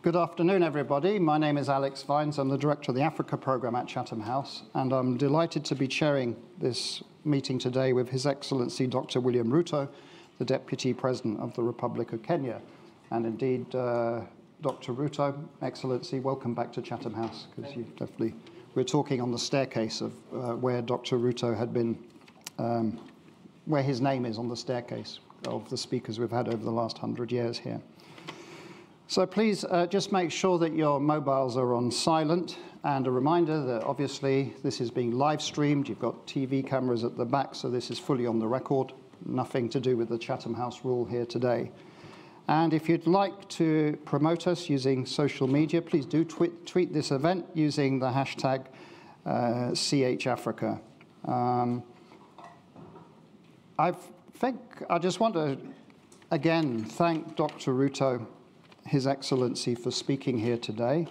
Good afternoon, everybody. My name is Alex Vines. I'm the Director of the Africa Programme at Chatham House, and I'm delighted to be chairing this meeting today with His Excellency Dr. William Ruto, the Deputy President of the Republic of Kenya. And indeed, Dr. Ruto, Excellency, welcome back to Chatham House, because we're talking on the staircase of where Dr. Ruto had been, where his name is on the staircase of the speakers we've had over the last 100 years here. So please just make sure that your mobiles are on silent, and a reminder that obviously this is being live streamed. You've got TV cameras at the back, so this is fully on the record. Nothing to do with the Chatham House rule here today. And if you'd like to promote us using social media, please do tweet this event using the hashtag CHAfrica. I just want to again thank Dr. Ruto, His Excellency, for speaking here today.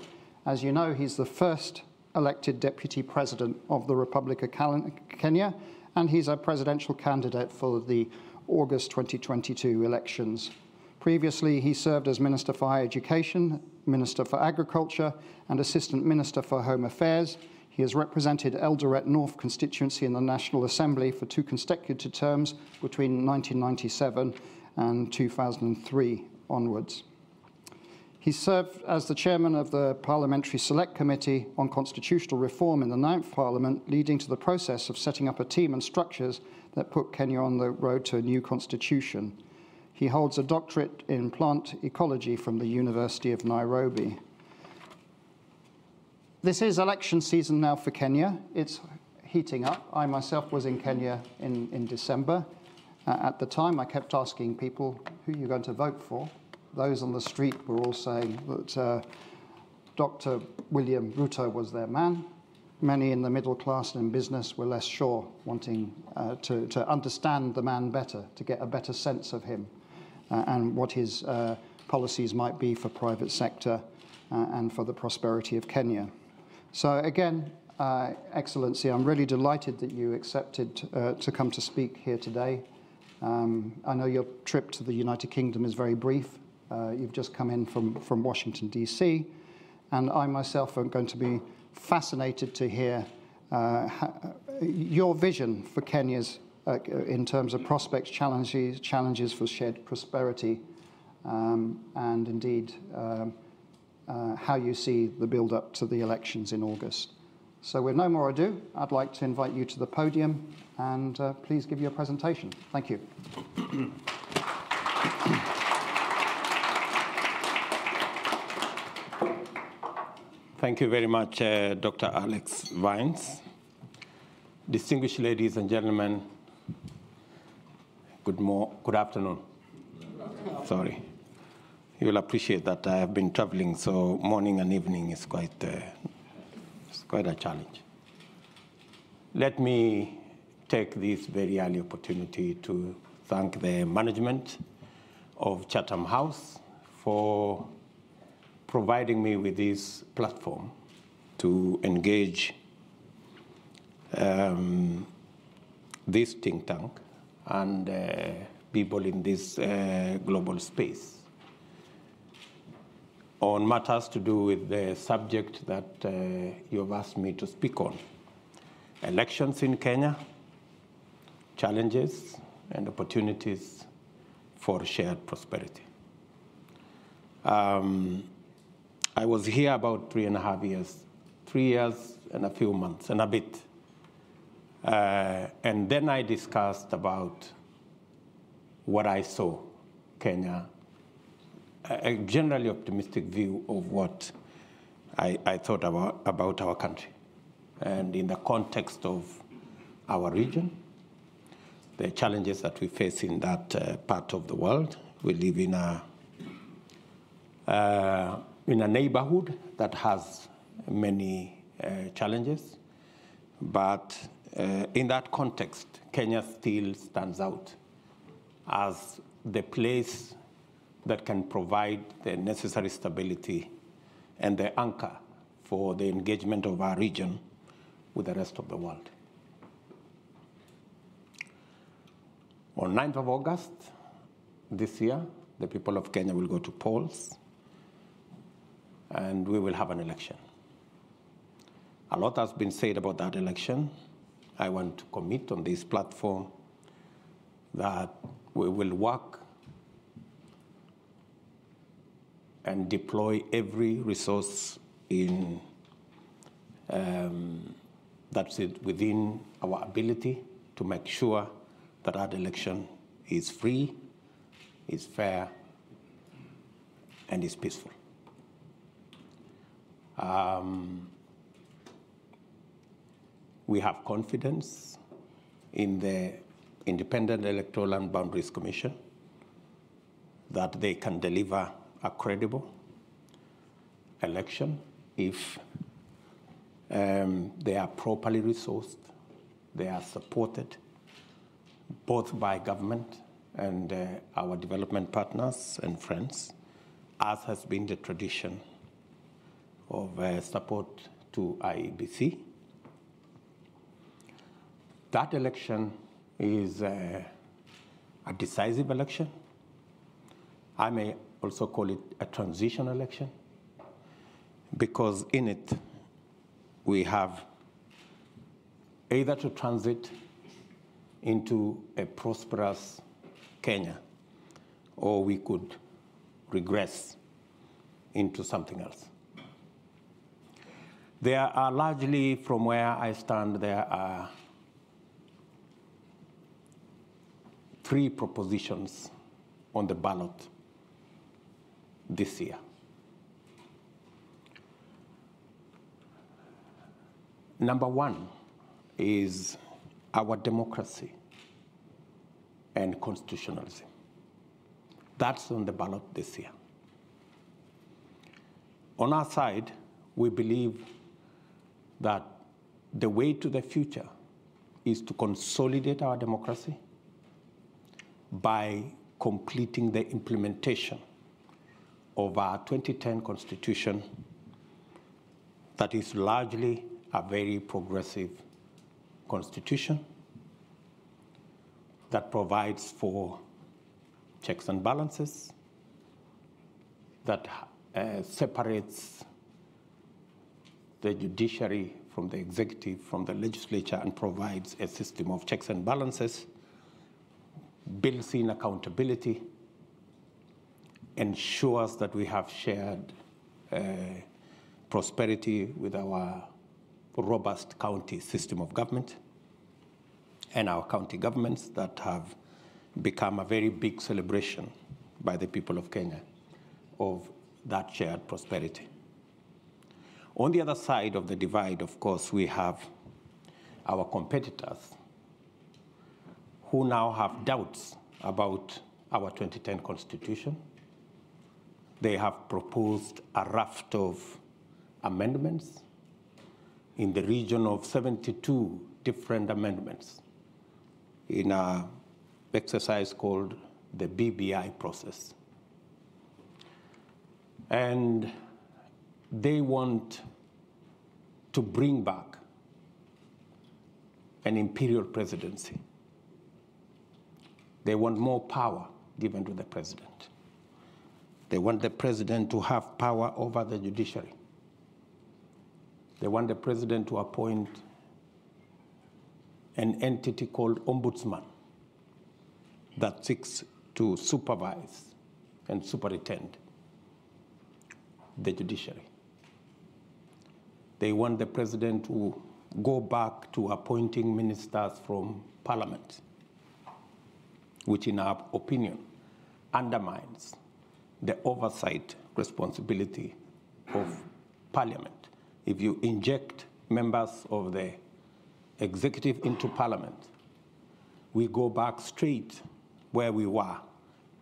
As you know, he's the first elected Deputy President of the Republic of Kenya, and he's a presidential candidate for the August 2022 elections. Previously, he served as Minister for Higher Education, Minister for Agriculture, and Assistant Minister for Home Affairs. He has represented Eldoret North constituency in the National Assembly for 2 consecutive terms between 1997 and 2003 onwards. He served as the chairman of the Parliamentary Select Committee on Constitutional Reform in the 9th Parliament, leading to the process of setting up a team and structures that put Kenya on the road to a new constitution. He holds a doctorate in plant ecology from the University of Nairobi. This is election season now for Kenya. It's heating up. I myself was in Kenya in December. At the time, I kept asking people, who are you going to vote for? Those on the street were all saying that Dr. William Ruto was their man. Many in the middle class and in business were less sure, wanting to understand the man better, to get a better sense of him and what his policies might be for private sector and for the prosperity of Kenya. So again, Excellency, I'm really delighted that you accepted to come to speak here today. I know your trip to the United Kingdom is very brief. You've just come in from Washington, D.C., and I myself am going to be fascinated to hear your vision for Kenya's, in terms of prospects, challenges for shared prosperity, and indeed how you see the build-up to the elections in August. So with no more ado, I'd like to invite you to the podium, and please give your presentation. Thank you. Thank you very much, Dr. Alex Vines. Distinguished ladies and gentlemen, good afternoon. Sorry. You'll appreciate that I have been traveling, so morning and evening is quite a challenge. Let me take this very early opportunity to thank the management of Chatham House for providing me with this platform to engage this think tank and people in this global space on matters to do with the subject that you have asked me to speak on: elections in Kenya, challenges and opportunities for shared prosperity. I was here about 3.5 years, 3 years and a few months and a bit. And then I discussed about what I saw Kenya, a generally optimistic view of what I thought about our country. And in the context of our region, the challenges that we face in that part of the world. We live in a neighborhood that has many challenges, but in that context, Kenya still stands out as the place that can provide the necessary stability and the anchor for the engagement of our region with the rest of the world. On 9th of August this year, the people of Kenya will go to polls. and we will have an election. A lot has been said about that election. I want to commit on this platform that we will work and deploy every resource in that's it within our ability to make sure that our election is free, is fair, and is peaceful. We have confidence in the Independent Electoral and Boundaries Commission that they can deliver a credible election if they are properly resourced, they are supported both by government and our development partners and friends, as has been the tradition of support to IEBC. That election is a decisive election. I may also call it a transition election, because in it we have either to transit into a prosperous Kenya, or we could regress into something else. There are largely, from where I stand, there are 3 propositions on the ballot this year. Number 1 is our democracy and constitutionalism. That's on the ballot this year. On our side, we believe that the way to the future is to consolidate our democracy by completing the implementation of our 2010 Constitution that is largely a very progressive constitution that provides for checks and balances, that separates the judiciary from the executive, from the legislature, and provides a system of checks and balances, builds in accountability, ensures that we have shared prosperity with our robust county system of government and our county governments that have become a very big celebration by the people of Kenya of that shared prosperity. On the other side of the divide, of course, we have our competitors who now have doubts about our 2010 Constitution. They have proposed a raft of amendments in the region of 72 different amendments in an exercise called the BBI process. And they want to bring back an imperial presidency. They want more power given to the president. They want the president to have power over the judiciary. They want the president to appoint an entity called ombudsman that seeks to supervise and superintend the judiciary. They want the president to go back to appointing ministers from parliament, which in our opinion undermines the oversight responsibility of parliament. If you inject members of the executive into parliament, we go back straight where we were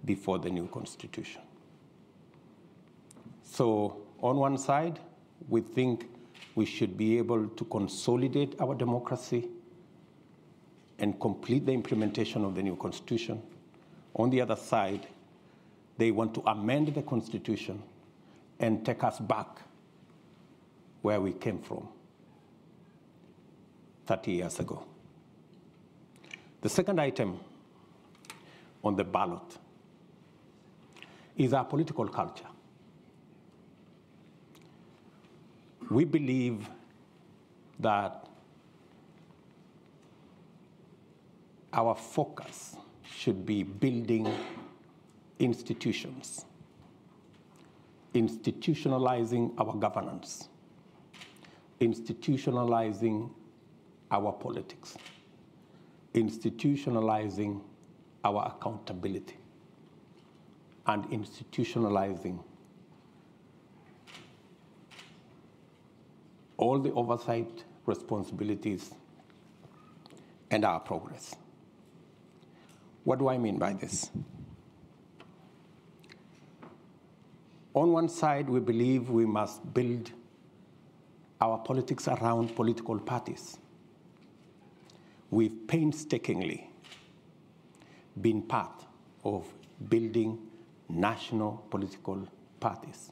before the new constitution. So on one side, we think we should be able to consolidate our democracy and complete the implementation of the new constitution. On the other side, they want to amend the constitution and take us back where we came from 30 years ago. The second item on the ballot is our political culture. We believe that our focus should be building institutions, institutionalizing our governance, institutionalizing our politics, institutionalizing our accountability, and institutionalizing all the oversight responsibilities and our progress. What do I mean by this? On one side, we believe we must build our politics around political parties. We've painstakingly been part of building national political parties.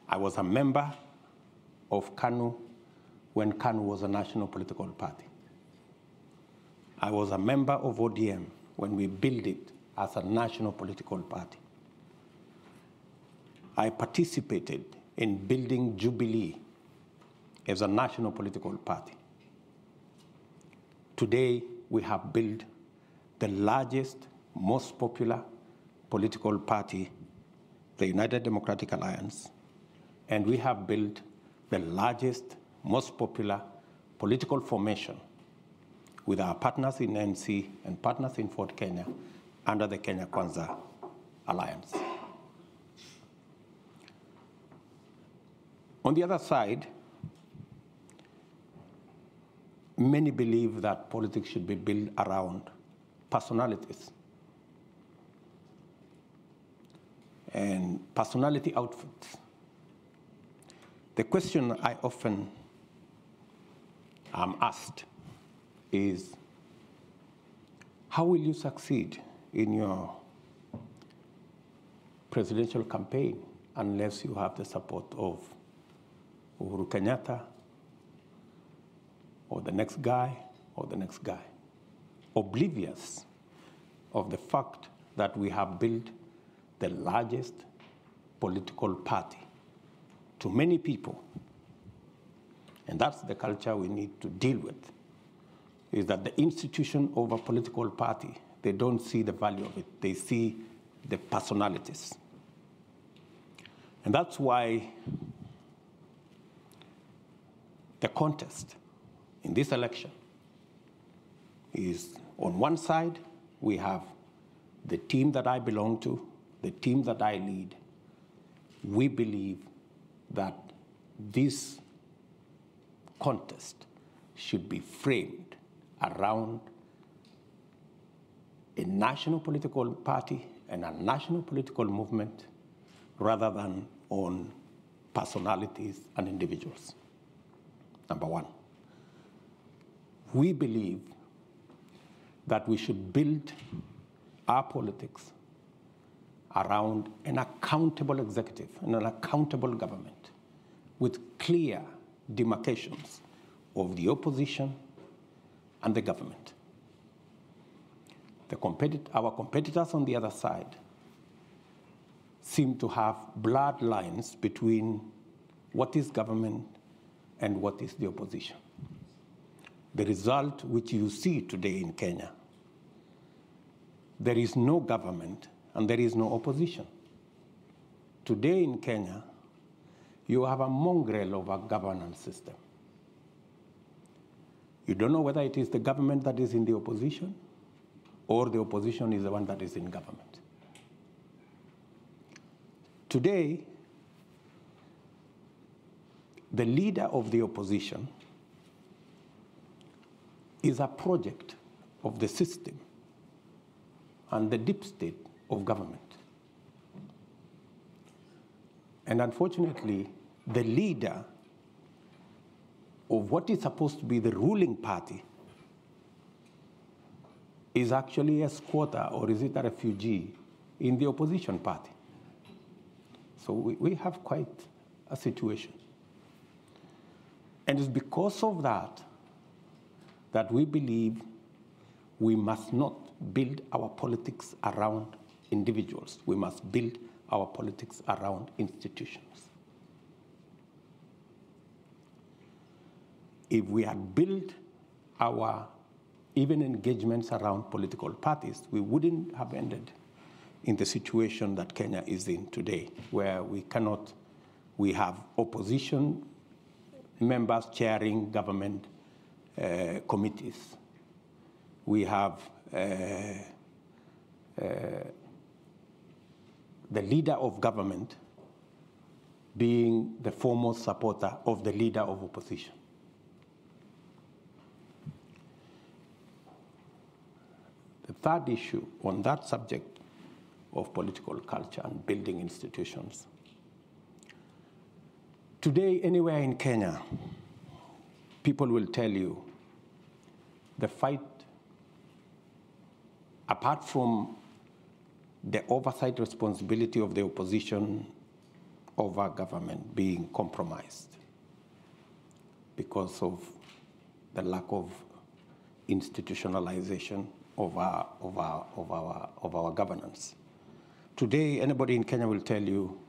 I was a member of KANU when KANU was a national political party. I was a member of ODM when we built it as a national political party. I participated in building Jubilee as a national political party. Today, we have built the largest, most popular political party, the United Democratic Alliance, and we have built the largest, most popular political formation with our partners in NC and partners in Fort Kenya under the Kenya Kwanza Alliance. On the other side, many believe that politics should be built around personalities and personality outfits. The question I often am asked is, how will you succeed in your presidential campaign unless you have the support of Uhuru Kenyatta or the next guy or the next guy, oblivious of the fact that we have built the largest political party to many people. And that's the culture we need to deal with, is that the institution of a political party, they don't see the value of it. They see the personalities. And that's why the contest in this election is, on one side, we have the team that I belong to, the team that I lead. We believe that this contest should be framed around a national political party and a national political movement rather than on personalities and individuals. Number one. We believe that we should build our politics around an accountable executive and an accountable government with clear demarcations of the opposition and the government. Our competitors on the other side seem to have blurred lines between what is government and what is the opposition. The result which you see today in Kenya, there is no government and there is no opposition. Today in Kenya, you have a mongrel of a governance system. You don't know whether it is the government that is in the opposition or the opposition is the one that is in government. Today, the leader of the opposition is a project of the system and the deep state of government. And unfortunately, the leader of what is supposed to be the ruling party is actually a squatter, or is it a refugee, in the opposition party. So we have quite a situation. And it's because of that that we believe we must not build our politics around individuals. We must build our politics around institutions. if we had built our even engagements around political parties, we wouldn't have ended in the situation that Kenya is in today, where we have opposition members chairing government committees. We have the leader of government being the foremost supporter of the leader of opposition. The third issue on that subject of political culture and building institutions. Today, anywhere in Kenya, people will tell you the fight, apart from the oversight responsibility of the opposition over government being compromised because of the lack of institutionalization of our governance. Today, anybody in Kenya will tell you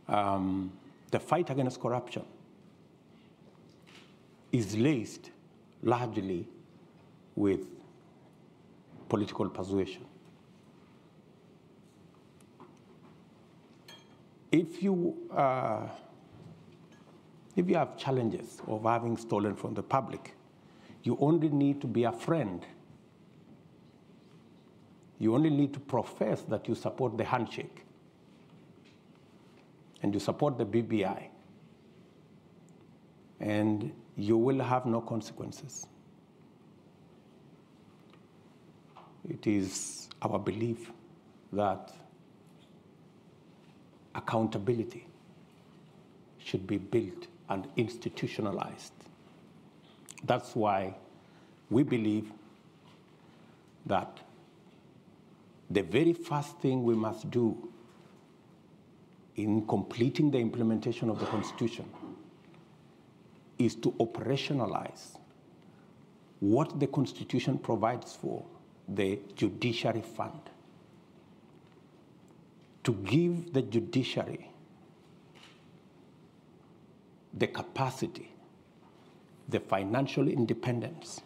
the fight against corruption is laced largely with political persuasion. If you have challenges of having stolen from the public, you only need to be a friend. You only need to profess that you support the handshake and you support the BBI, and you will have no consequences. It is our belief that accountability should be built and institutionalized. That's why we believe that the very first thing we must do in completing the implementation of the Constitution is to operationalize what the Constitution provides for, the judiciary fund, to give the judiciary the capacity, the financial independence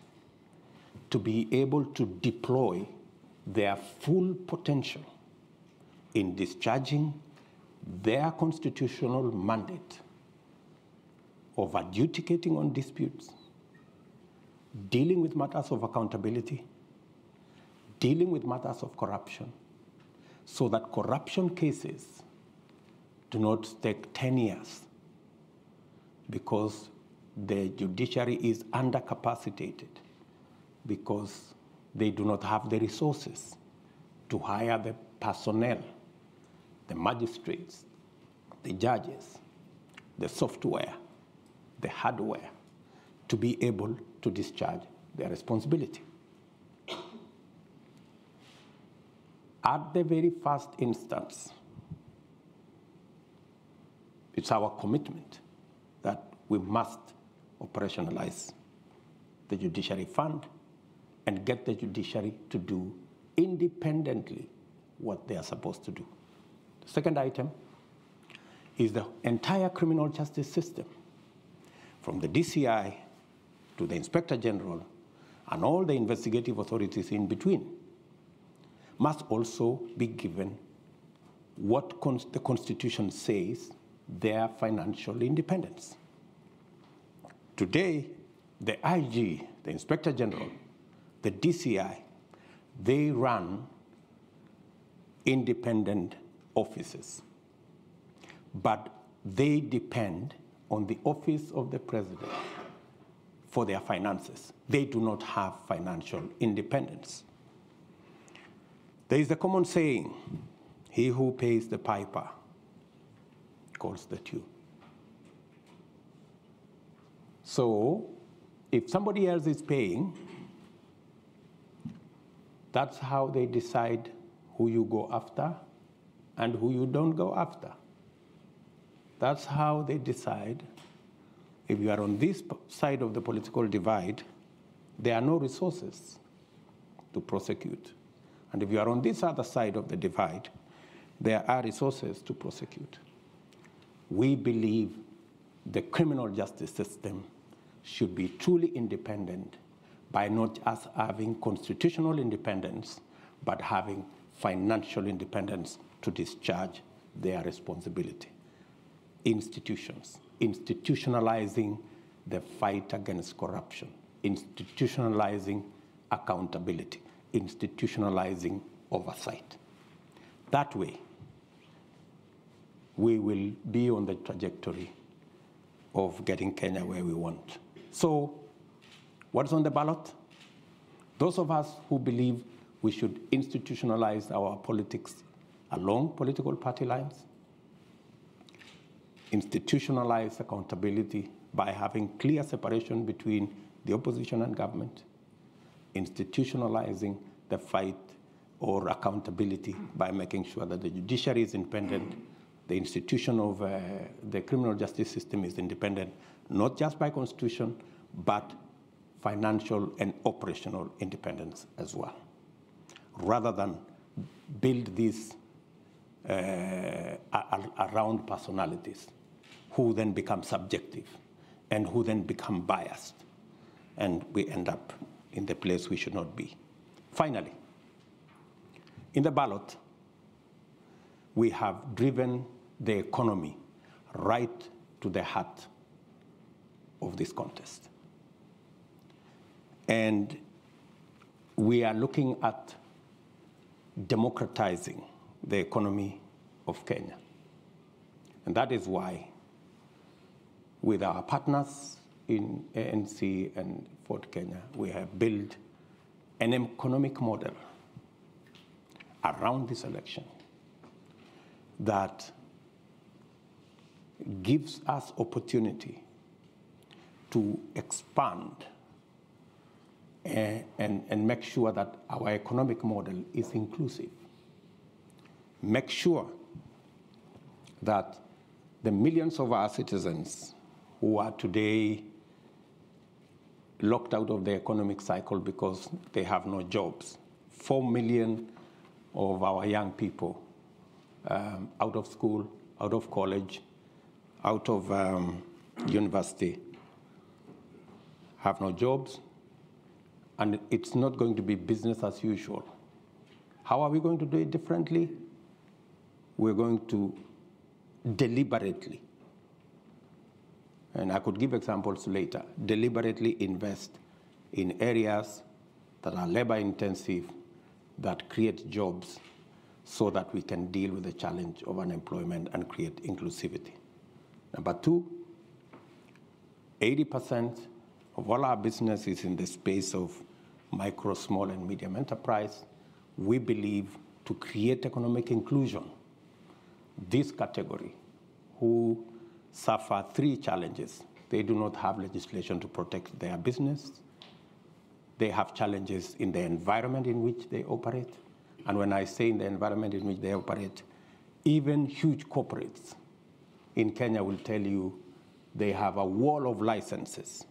to be able to deploy their full potential in discharging their constitutional mandate of adjudicating on disputes, dealing with matters of accountability, dealing with matters of corruption, so that corruption cases do not take 10 years because the judiciary is undercapacitated, because they do not have the resources to hire the personnel, the magistrates, the judges, the software, the hardware, to be able to discharge their responsibility. At the very first instance, it's our commitment that we must operationalize the judiciary fund and get the judiciary to do independently what they are supposed to do. The second item is the entire criminal justice system, from the DCI to the Inspector General and all the investigative authorities in between, must also be given what the Constitution says, their financial independence. Today, the IG, the Inspector General, the DCI, they run independent offices, but they depend on the office of the president for their finances. They do not have financial independence. There is a common saying, he who pays the piper calls the tune. So if somebody else is paying, that's how they decide who you go after and who you don't go after. That's how they decide if you are on this side of the political divide, there are no resources to prosecute. And if you are on this other side of the divide, there are resources to prosecute. We believe the criminal justice system should be truly independent by not just having constitutional independence, but having financial independence to discharge their responsibility. Institutions, institutionalizing the fight against corruption, institutionalizing accountability, institutionalizing oversight. That way, we will be on the trajectory of getting Kenya where we want. So, what's on the ballot? Those of us who believe we should institutionalize our politics along political party lines, institutionalize accountability by having clear separation between the opposition and government, institutionalizing the fight or accountability by making sure that the judiciary is independent, the institution of the criminal justice system is independent, not just by constitution, but financial and operational independence as well, rather than build this around personalities who then become subjective and who then become biased, and we end up in the place we should not be. Finally, in the ballot, we have driven the economy right to the heart of this contest. And we are looking at democratizing the economy of Kenya. And that is why, with our partners in ANC and Ford Kenya, we have built an economic model around this election that gives us opportunity to expand and make sure that our economic model is inclusive. Make sure that the millions of our citizens who are today locked out of the economic cycle because they have no jobs, 4 million of our young people out of school, out of college, out of university, have no jobs, and it's not going to be business as usual. How are we going to do it differently? We're going to deliberately, and I could give examples later, deliberately invest in areas that are labor intensive, that create jobs, so that we can deal with the challenge of unemployment and create inclusivity. Number two, 80% of all our business is in the space of micro, small, and medium enterprise. We believe to create economic inclusion, this category, who suffer 3 challenges. They do not have legislation to protect their business. They have challenges in the environment in which they operate. And when I say in the environment in which they operate, even huge corporates in Kenya will tell you they have a wall of licenses,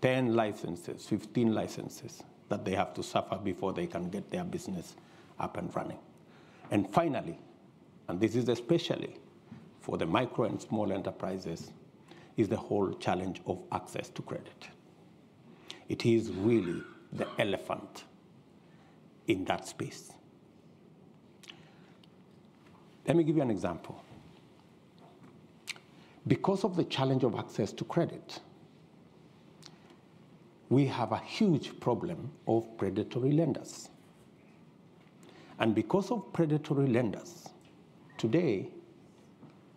10 licenses, 15 licenses that they have to suffer before they can get their business up and running. And finally, and this is especially for the micro and small enterprises, is the whole challenge of access to credit. It is really the elephant in that space. Let me give you an example. Because of the challenge of access to credit, we have a huge problem of predatory lenders. And because of predatory lenders, today,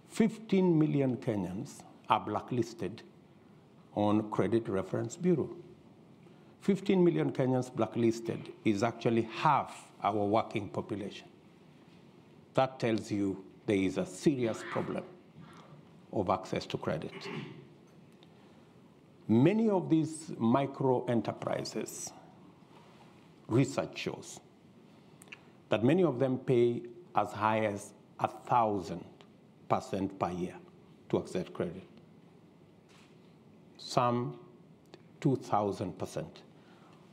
15 million Kenyans are blacklisted on Credit Reference Bureau. 15 million Kenyans blacklisted is actually half our working population. That tells you there is a serious problem of access to credit. Many of these micro enterprises, research shows that many of them pay as high as 1,000% per year to access credit. Some 2,000%.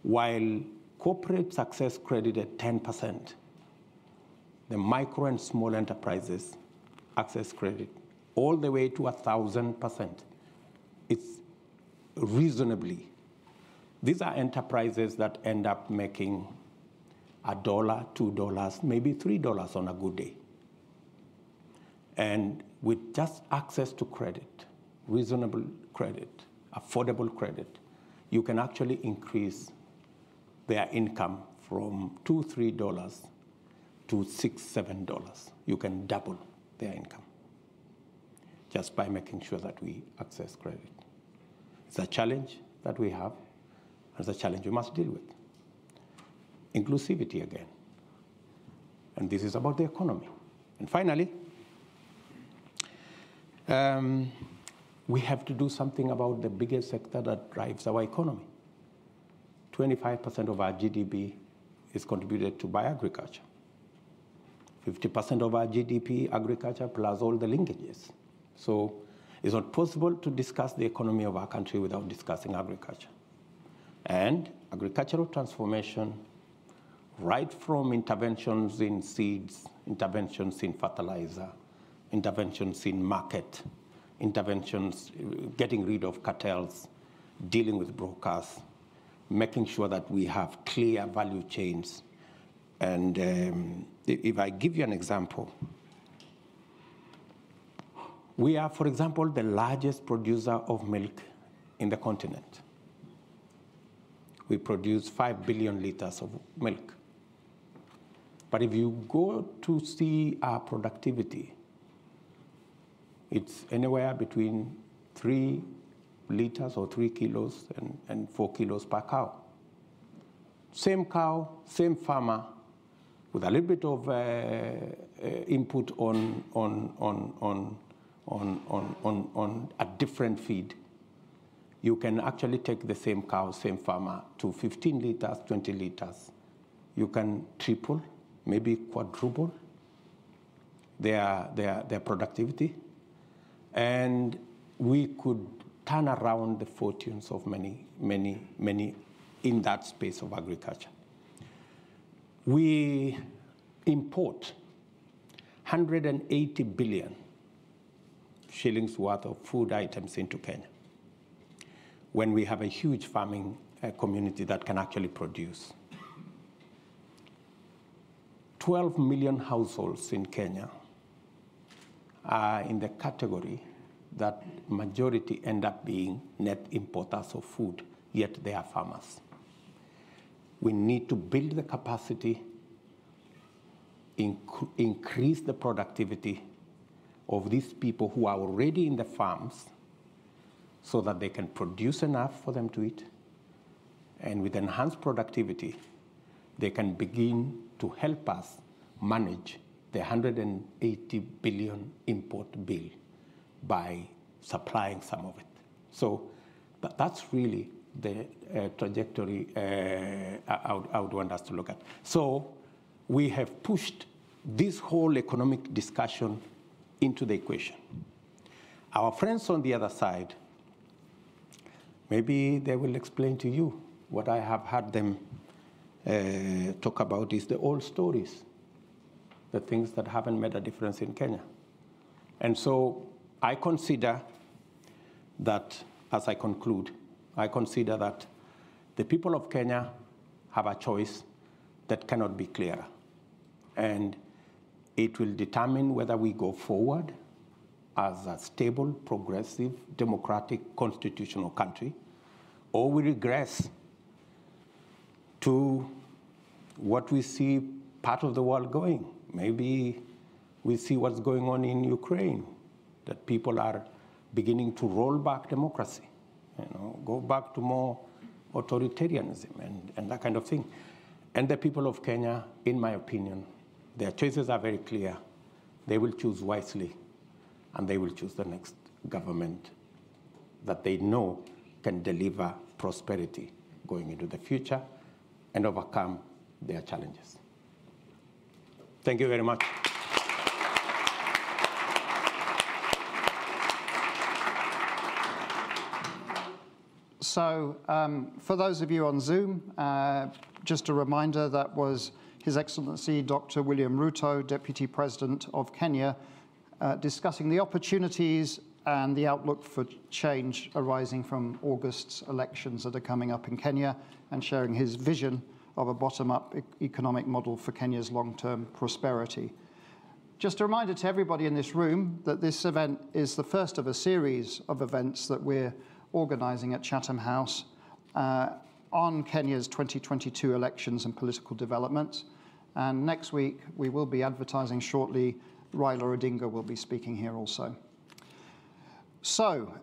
While corporates access credit at 10%, the micro and small enterprises access credit all the way to 1,000%. It's reasonably. These are enterprises that end up making $1, $2, maybe $3 on a good day. And with just access to credit, reasonable credit, affordable credit, you can actually increase their income from $2, $3 to $6, $7. You can double their income just by making sure that we access credit. It's a challenge that we have, and it's a challenge we must deal with. Inclusivity again. And this is about the economy. And finally, we have to do something about the biggest sector that drives our economy. 25% of our GDP is contributed to by agriculture. 50% of our GDP, agriculture, plus all the linkages. So it's not possible to discuss the economy of our country without discussing agriculture. And agricultural transformation, right from interventions in seeds, interventions in fertilizer, interventions in market, interventions, getting rid of cartels, dealing with brokers, making sure that we have clear value chains. And if I give you an example, we are, for example, the largest producer of milk in the continent. We produce 5 billion liters of milk. But if you go to see our productivity, it's anywhere between 3 liters or 3 kilos and 4 kilos per cow. Same cow, same farmer, with a little bit of input on a different feed. You can actually take the same cow, same farmer, to 15 liters, 20 liters. You can triple, maybe quadruple their productivity. And we could turn around the fortunes of many, many, many in that space of agriculture. We import 180 billion shillings worth of food items into Kenya, when we have a huge farming community that can actually produce. 12 million households in Kenya are in the category that majority end up being net importers of food, yet they are farmers. We need to build the capacity, increase the productivity of these people who are already in the farms so that they can produce enough for them to eat. And with enhanced productivity, they can begin to help us manage the 180 billion import bill by supplying some of it. So that's really the trajectory I would want us to look at. So we have pushed this whole economic discussion into the equation. Our friends on the other side, maybe they will explain to you what I have heard them talk about is the old stories, the things that haven't made a difference in Kenya. And so I consider that, as I conclude, I consider that the people of Kenya have a choice that cannot be clearer. And it will determine whether we go forward as a stable, progressive, democratic, constitutional country, or we regress to what we see part of the world going. Maybe we see what's going on in Ukraine, that people are beginning to roll back democracy, go back to more authoritarianism and that kind of thing. And the people of Kenya, in my opinion, their choices are very clear. They will choose wisely, and they will choose the next government that they know can deliver prosperity going into the future and overcome their challenges. Thank you very much. So for those of you on Zoom, just a reminder, that was His Excellency Dr. William Ruto, Deputy President of Kenya, discussing the opportunities and the outlook for change arising from August's elections that are coming up in Kenya, and sharing his vision of a bottom-up economic model for Kenya's long-term prosperity. Just a reminder to everybody in this room that this event is the first of a series of events that we're organising at Chatham House on Kenya's 2022 elections and political developments. And next week, we will be advertising shortly. Raila Odinga will be speaking here also. So,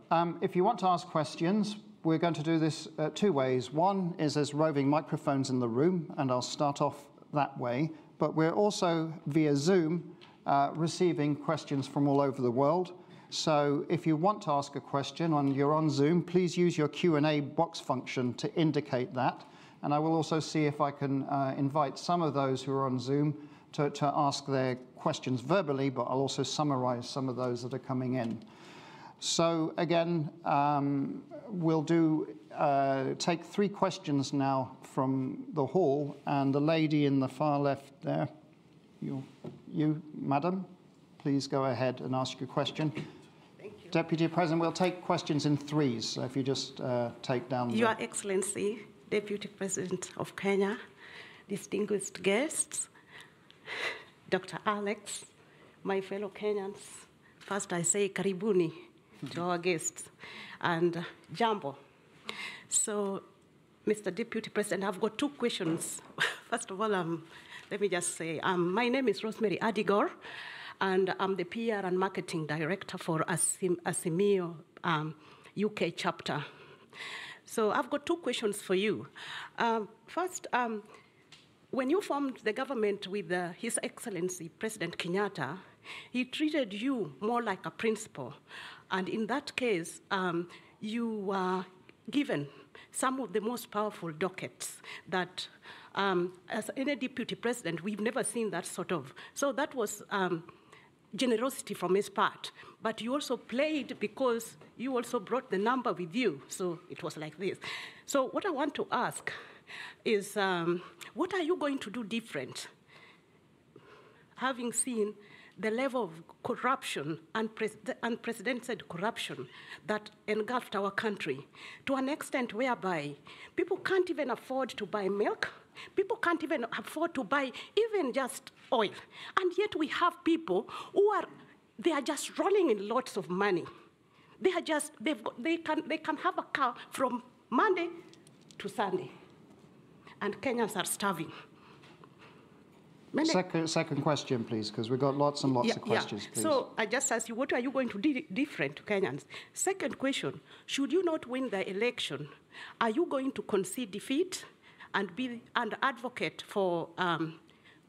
if you want to ask questions, we're going to do this two ways. One is there's roving microphones in the room, and I'll start off that way. But we're also, via Zoom, receiving questions from all over the world. So if you want to ask a question and you're on Zoom, please use your Q&A box function to indicate that. And I will also see if I can invite some of those who are on Zoom to ask their questions verbally, but I'll also summarize some of those that are coming in. So again, we'll take 3 questions now from the hall, and the lady in the far left there, you, madam, please go ahead and ask your question. Thank you. Deputy President, we'll take questions in 3s, so if you just take down Your Excellency, Deputy President of Kenya, distinguished guests, Dr. Alex, my fellow Kenyans, first I say karibuni to our guests, and jambo. So, Mr. Deputy President, I've got 2 questions. First of all, let me just say, my name is Rosemary Adigor, and I'm the PR and Marketing Director for Azimio UK chapter. So I've got 2 questions for you. First, when you formed the government with His Excellency President Kenyatta, he treated you more like a principal. And in that case, you were given some of the most powerful dockets that, as any deputy president, we've never seen that sort of. So that was generosity from his part. But you also played because you also brought the number with you. So it was like this. So what I want to ask is, what are you going to do different, having seen the level of corruption, unprecedented corruption that engulfed our country to an extent whereby people can't even afford to buy milk, people can't even afford to buy even just oil. And yet we have people who they are just rolling in lots of money. They can have a car from Monday to Sunday. And Kenyans are starving. Second question, please, because we've got lots and lots of questions, please. So I just ask you, what are you going to do different to Kenyans? Second question, should you not win the election, are you going to concede defeat and be an advocate for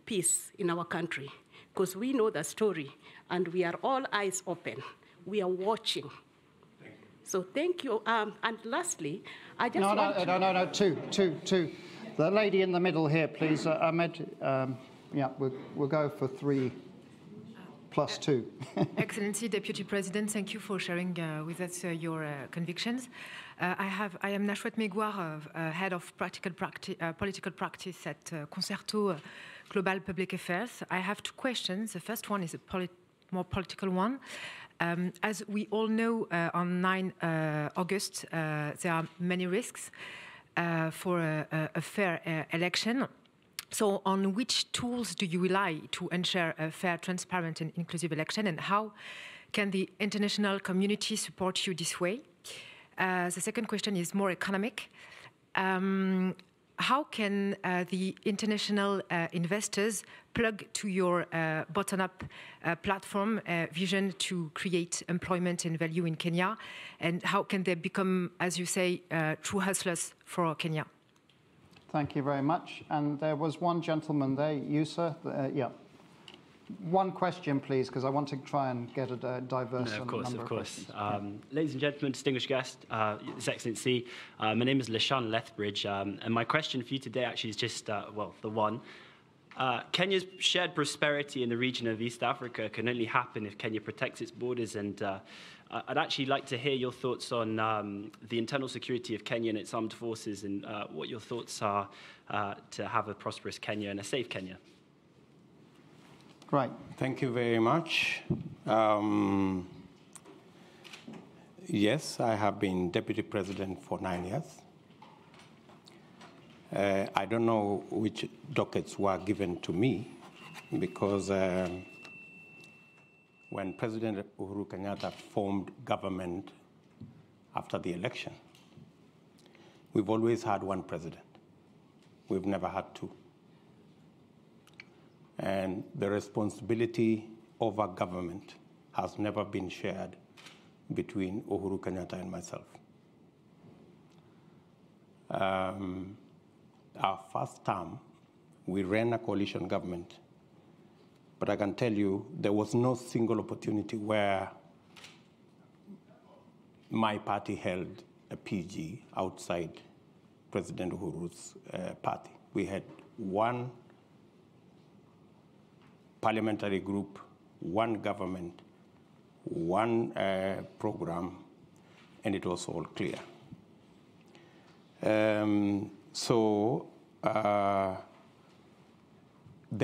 peace in our country? Because we know the story, and we are all eyes open. We are watching. Thank you. So thank you. And lastly, I just No, two. The lady in the middle here, please. Ahmed, yeah, we'll go for 3 plus 2. Excellency, Deputy President, thank you for sharing with us your convictions. I am Nashwat Megwar, Head of Political Practice at Concerto Global Public Affairs. I have 2 questions. The first one is a more political one. As we all know, on 9 August, there are many risks for a fair election. So on which tools do you rely to ensure a fair, transparent and inclusive election, and how can the international community support you this way? The second question is more economic. How can the international investors plug to your bottom-up platform vision to create employment and value in Kenya? And how can they become, as you say, true hustlers for Kenya? Thank you very much. And there was one gentleman there, you, sir. Yeah. One question, please, because I want to try and get a diverse number of questions. Ladies and gentlemen, distinguished guests, His Excellency, my name is Lashan Lethbridge, and my question for you today actually is just, the one. Kenya's shared prosperity in the region of East Africa can only happen if Kenya protects its borders, and I'd actually like to hear your thoughts on the internal security of Kenya and its armed forces, and what your thoughts are to have a prosperous Kenya and a safe Kenya. Great. Thank you very much. Yes, I have been deputy president for 9 years. I don't know which dockets were given to me because when President Uhuru Kenyatta formed government after the election, we've always had one president. We've never had two. And the responsibility over government has never been shared between Uhuru Kenyatta and myself. Our first term, we ran a coalition government, but I can tell you there was no single opportunity where my party held a PG outside President Uhuru's party. We had one parliamentary group, one government, one program, and it was all clear. There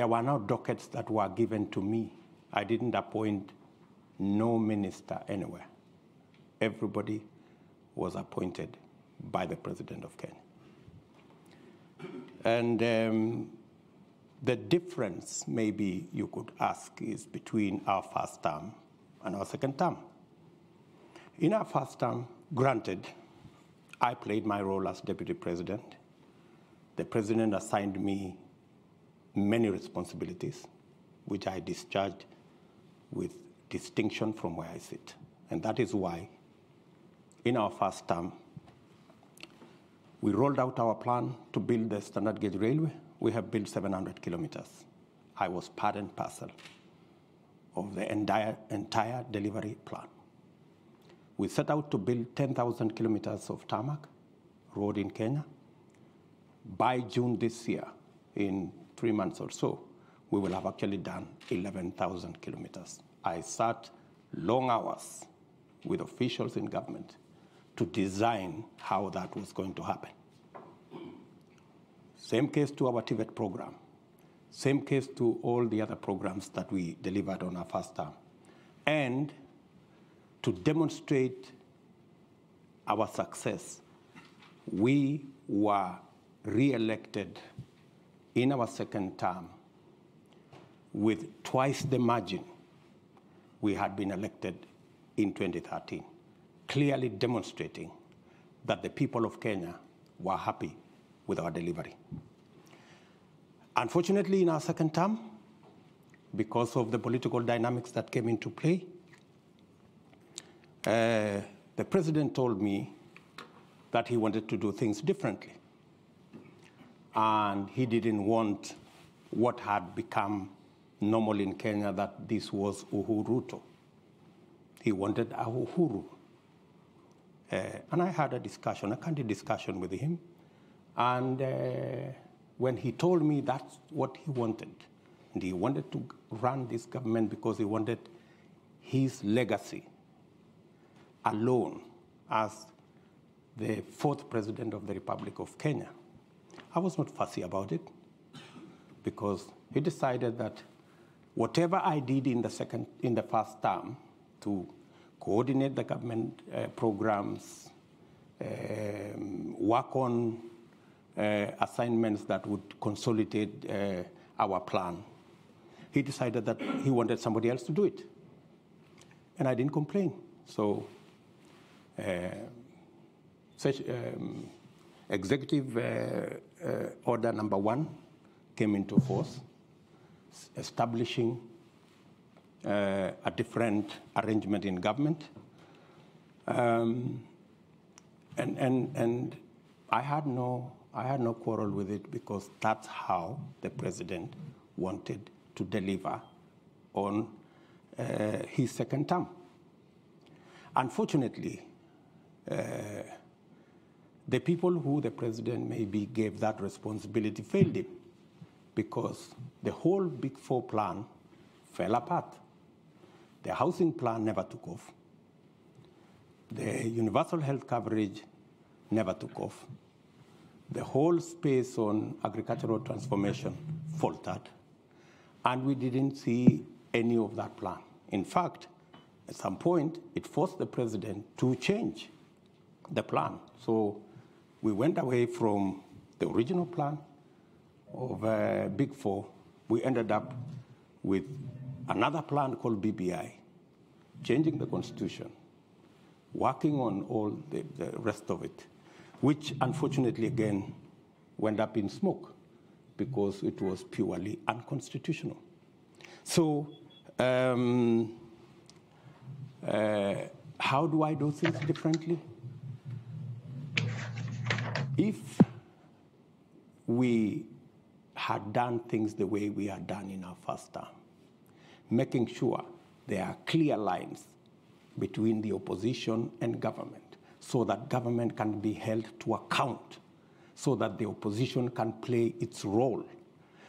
were no dockets that were given to me. I didn't appoint no minister anywhere. Everybody was appointed by the President of Kenya. And the difference, maybe you could ask, is between our first term and our second term. In our first term, granted, I played my role as deputy president. The president assigned me many responsibilities, which I discharged with distinction from where I sit. And that is why, in our first term, we rolled out our plan to build the standard gauge railway. We have built 700 kilometers. I was part and parcel of the entire delivery plan. We set out to build 10,000 kilometers of tarmac road in Kenya. By June this year, in 3 months or so, we will have actually done 11,000 kilometers. I sat long hours with officials in government to design how that was going to happen. Same case to our TVET program. Same case to all the other programs that we delivered on our first term. And to demonstrate our success, we were re-elected in our second term with twice the margin we had been elected in 2013, clearly demonstrating that the people of Kenya were happy with our delivery. Unfortunately, in our second term, because of the political dynamics that came into play, the president told me that he wanted to do things differently. And he didn't want what had become normal in Kenya, that this was UhuRuto. He wanted a Uhuru. And I had a discussion, a candid discussion with him. And when he told me that's what he wanted, and he wanted to run this government because he wanted his legacy alone as the fourth president of the Republic of Kenya, I was not fussy about it, because he decided that whatever I did in the first term to coordinate the government programs, work on assignments that would consolidate our plan, he decided that he wanted somebody else to do it. And I didn't complain. So Executive Order number 1 came into force, establishing a different arrangement in government. And I had no quarrel with it, because that's how the president wanted to deliver on his second term. Unfortunately, the people who the president maybe gave that responsibility failed him, because the whole Big Four plan fell apart. The housing plan never took off. The universal health coverage never took off. The whole space on agricultural transformation faltered. And we didn't see any of that plan. In fact, at some point, it forced the president to change the plan. So we went away from the original plan of Big Four. We ended up with another plan called BBI, changing the constitution, working on all the rest of it, which unfortunately, again, went up in smoke because it was purely unconstitutional. So how do I do things differently? If we had done things the way we had done in our first term, making sure there are clear lines between the opposition and government so that government can be held to account, so that the opposition can play its role,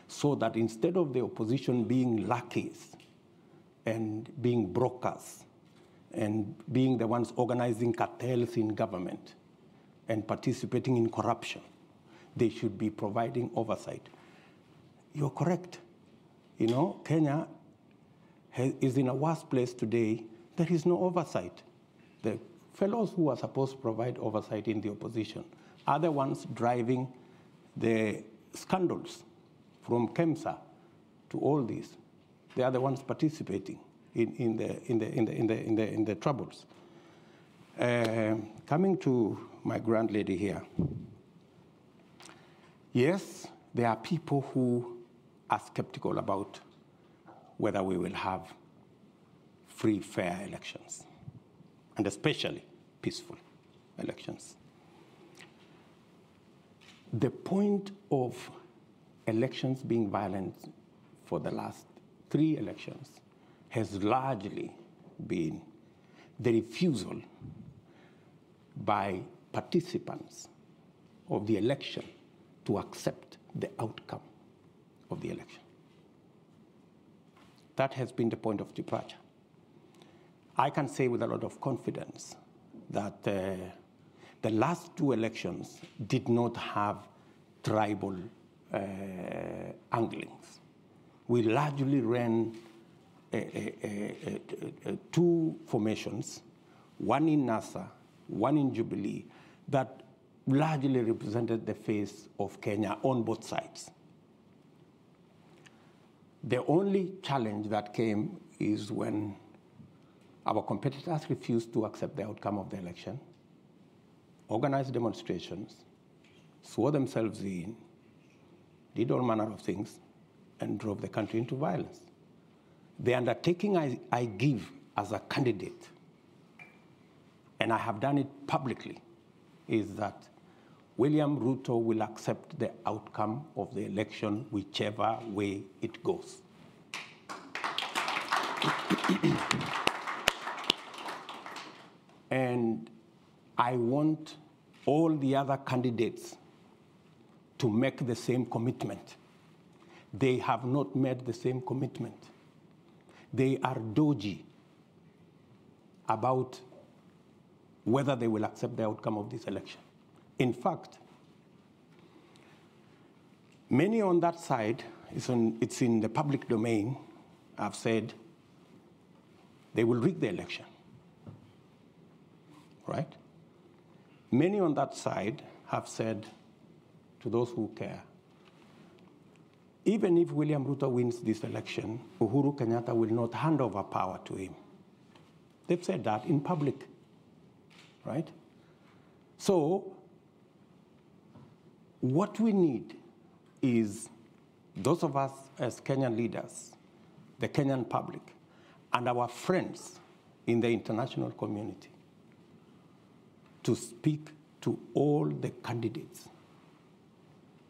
so that instead of the opposition being lackeys and being brokers and being the ones organizing cartels in government and participating in corruption, they should be providing oversight. You're correct. You know, Kenya is in a worse place today. There is no oversight. The fellows who are supposed to provide oversight in the opposition are the ones driving the scandals from KEMSA to all these. They are the ones participating in the troubles. Coming to my grand lady here. Yes, there are people who are skeptical about whether we will have free, fair elections, and especially peaceful elections. The point of elections being violent for the last 3 elections has largely been the refusal by participants of the election to accept the outcome of the election. That has been the point of departure. I can say with a lot of confidence that the last 2 elections did not have tribal anglings. We largely ran 2 formations, one in NASA, one in Jubilee, that largely represented the face of Kenya on both sides. The only challenge that came is when our competitors refused to accept the outcome of the election, organized demonstrations, swore themselves in, did all manner of things, and drove the country into violence. The undertaking I give as a candidate, and I have done it publicly, is that William Ruto will accept the outcome of the election whichever way it goes. And I want all the other candidates to make the same commitment. They have not made the same commitment. They are dodgy about whether they will accept the outcome of this election. In fact, many on that side, it's in the public domain, have said they will rig the election, right? Many on that side have said to those who care, even if William Ruto wins this election, Uhuru Kenyatta will not hand over power to him. They've said that in public, right? So what we need is those of us as Kenyan leaders, the Kenyan public, and our friends in the international community to speak to all the candidates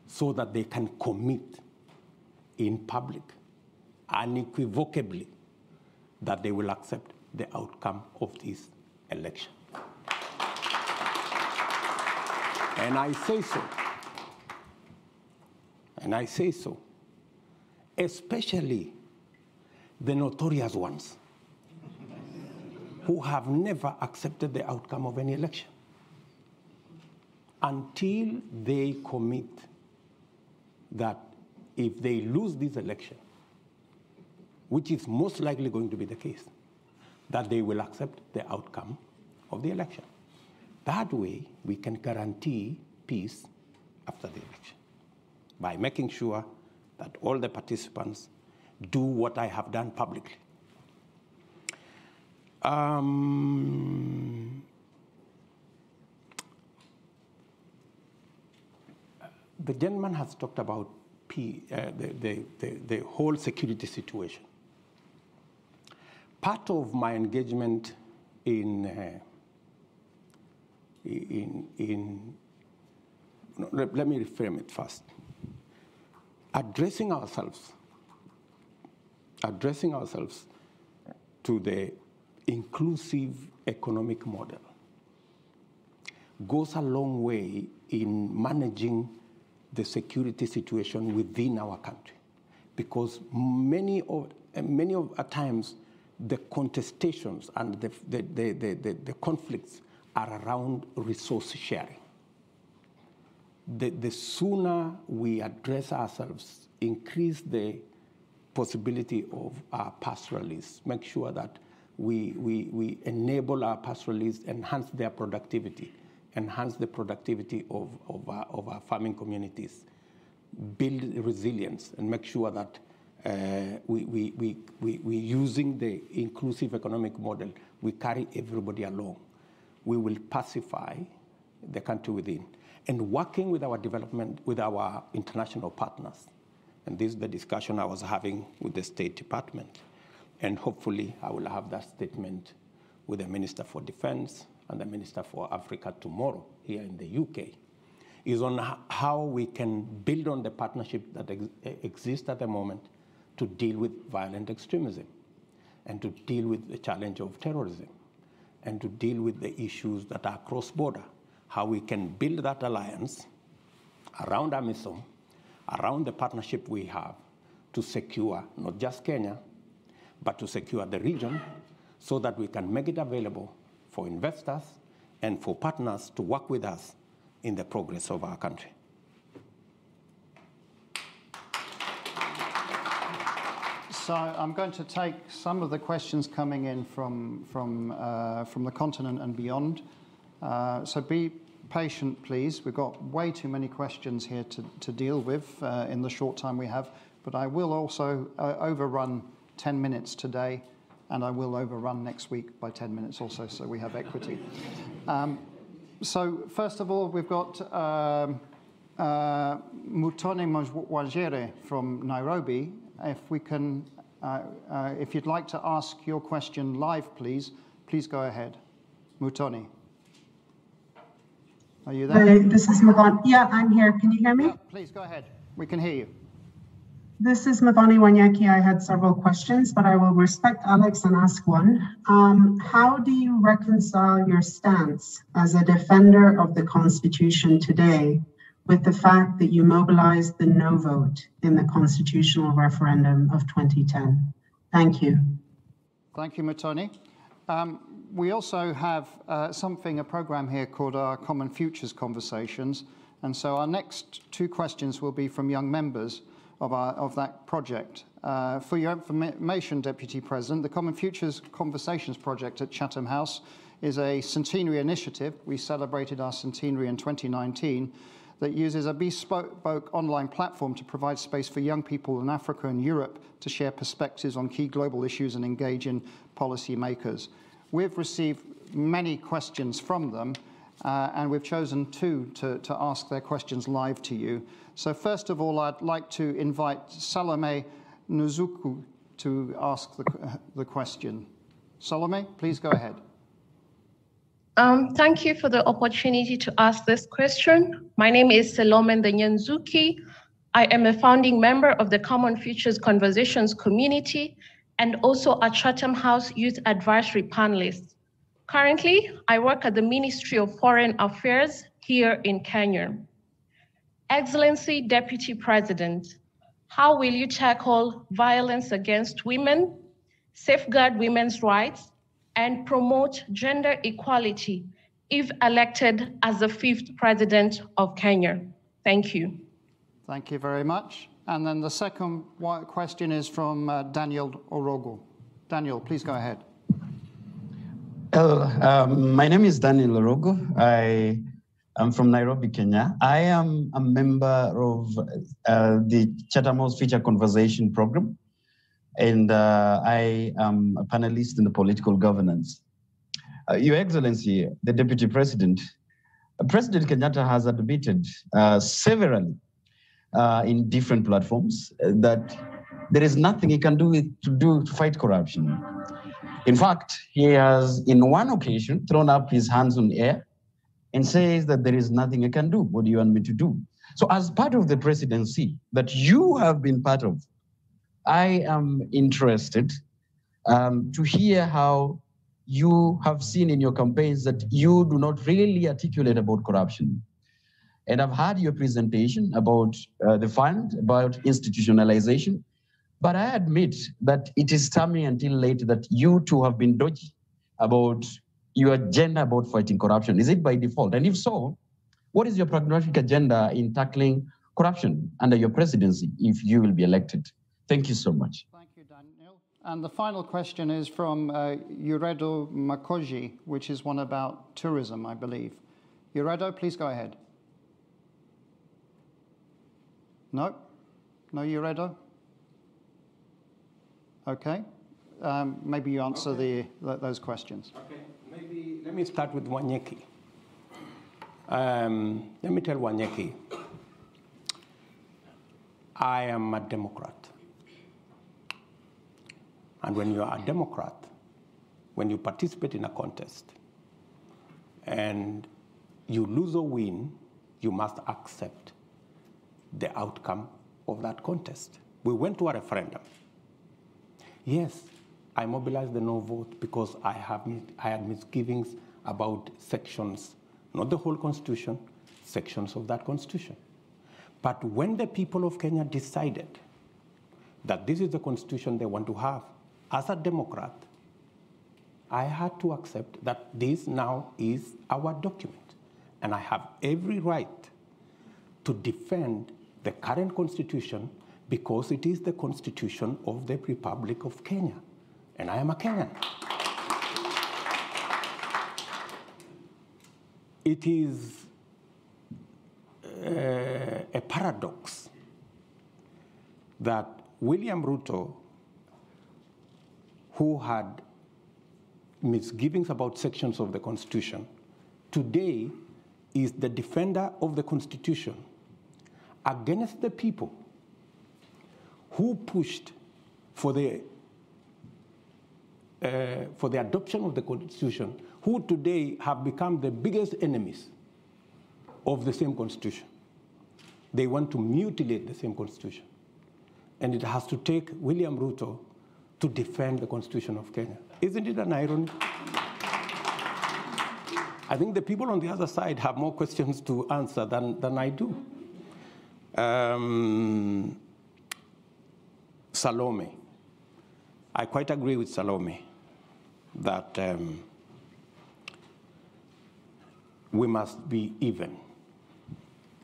so that they can commit in public unequivocally that they will accept the outcome of this election. And I say so, especially the notorious ones who have never accepted the outcome of any election. Until they commit that if they lose this election, which is most likely going to be the case, that they will accept the outcome of the election. That way, we can guarantee peace after the election by making sure that all the participants do what I have done publicly. The gentleman has talked about the whole security situation. Part of my engagement let me reframe it first. Addressing ourselves to the inclusive economic model goes a long way in managing the security situation within our country, because many of times the contestations and the conflicts are around resource sharing. The sooner we address ourselves, increase the possibility of our pastoralists, make sure that we enable our pastoralists, enhance their productivity, enhance the productivity of our farming communities, build resilience, and make sure that we using the inclusive economic model, we carry everybody along. We will pacify the country within. And working with our development, with our international partners. And this is the discussion I was having with the State Department. And hopefully I will have that statement with the Minister for Defense and the Minister for Africa tomorrow here in the UK, is on how we can build on the partnership that exists at the moment to deal with violent extremism and to deal with the challenge of terrorism and to deal with the issues that are cross-border. How we can build that alliance around AMISOM, around the partnership we have to secure not just Kenya, but to secure the region so that we can make it available for investors and for partners to work with us in the progress of our country. So I'm going to take some of the questions coming in from the continent and beyond. So be patient, please. We've got way too many questions here to deal with in the short time we have, but I will also overrun 10 minutes today, and I will overrun next week by 10 minutes also, so we have equity. So first of all, we've got Mutone Mwajere from Nairobi. If we can, if you'd like to ask your question live, please go ahead. Mutone. Are you there? Hi, this is Madani. Yeah, I'm here. Can you hear me? Yeah, please go ahead. We can hear you. This is Madani Wanyaki. I had several questions, but I will respect Alex and ask one. How do you reconcile your stance as a defender of the Constitution today with the fact that you mobilized the no vote in the constitutional referendum of 2010? Thank you. Thank you, Mutoni. We also have a program here called our Common Futures Conversations. And so our next two questions will be from young members of that project. For your information, Deputy President, the Common Futures Conversations project at Chatham House is a centenary initiative. We celebrated our centenary in 2019 that uses a bespoke online platform to provide space for young people in Africa and Europe to share perspectives on key global issues and engage in policy makers. We've received many questions from them, and we've chosen two to ask their questions live to you. So first of all, I'd like to invite Salome Nuzuku to ask the question. Salome, please go ahead. Thank you for the opportunity to ask this question. My name is Salome Nyanzuki. I am a founding member of the Common Futures Conversations community and also a Chatham House Youth Advisory panelist. Currently, I work at the Ministry of Foreign Affairs here in Kenya. Excellency Deputy President, how will you tackle violence against women, safeguard women's rights, and promote gender equality if elected as the 5th President of Kenya? Thank you. Thank you very much. And then the second question is from Daniel Orogo. Daniel, please go ahead. Hello, my name is Daniel Orogo. I am from Nairobi, Kenya. I am a member of the Chatham House Feature Conversation Program, and I am a panelist in the political governance. Your Excellency, the Deputy President, President Kenyatta has admitted severally in different platforms that there is nothing he can do to fight corruption. In fact, he has, in one occasion, thrown up his hands on air and says that there is nothing I can do. What do you want me to do? So as part of the presidency that you have been part of, I am interested to hear how you have seen in your campaigns that you do not really articulate about corruption. And I've heard your presentation about the fund, about institutionalization, but I admit that it is coming until late that you too have been dodgy about your agenda about fighting corruption. Is it by default? And if so, what is your pragmatic agenda in tackling corruption under your presidency if you will be elected? Thank you so much. Thank you, Daniel. And the final question is from UhuRuto Makoji, which is one about tourism, I believe. UhuRuto, please go ahead. No? No UhuRuto? Okay. Maybe you answer those questions. Okay. Maybe let me start with Wanyeki. Let me tell Wanyeki, I am a Democrat. And when you are a Democrat, when you participate in a contest and you lose or win, you must accept the outcome of that contest. We went to a referendum. Yes, I mobilized the no vote because I had misgivings about sections, not the whole Constitution, sections of that Constitution. But when the people of Kenya decided that this is the Constitution they want to have, as a Democrat, I had to accept that this now is our document. And I have every right to defend the current Constitution because it is the Constitution of the Republic of Kenya. And I am a Kenyan. It is a paradox that William Ruto, who had misgivings about sections of the Constitution, today is the defender of the Constitution against the people who pushed for the adoption of the Constitution, who today have become the biggest enemies of the same Constitution. They want to mutilate the same Constitution. And it has to take William Ruto to defend the Constitution of Kenya. Isn't it an irony? I think the people on the other side have more questions to answer than I do. Salome. I quite agree with Salome that we must be even.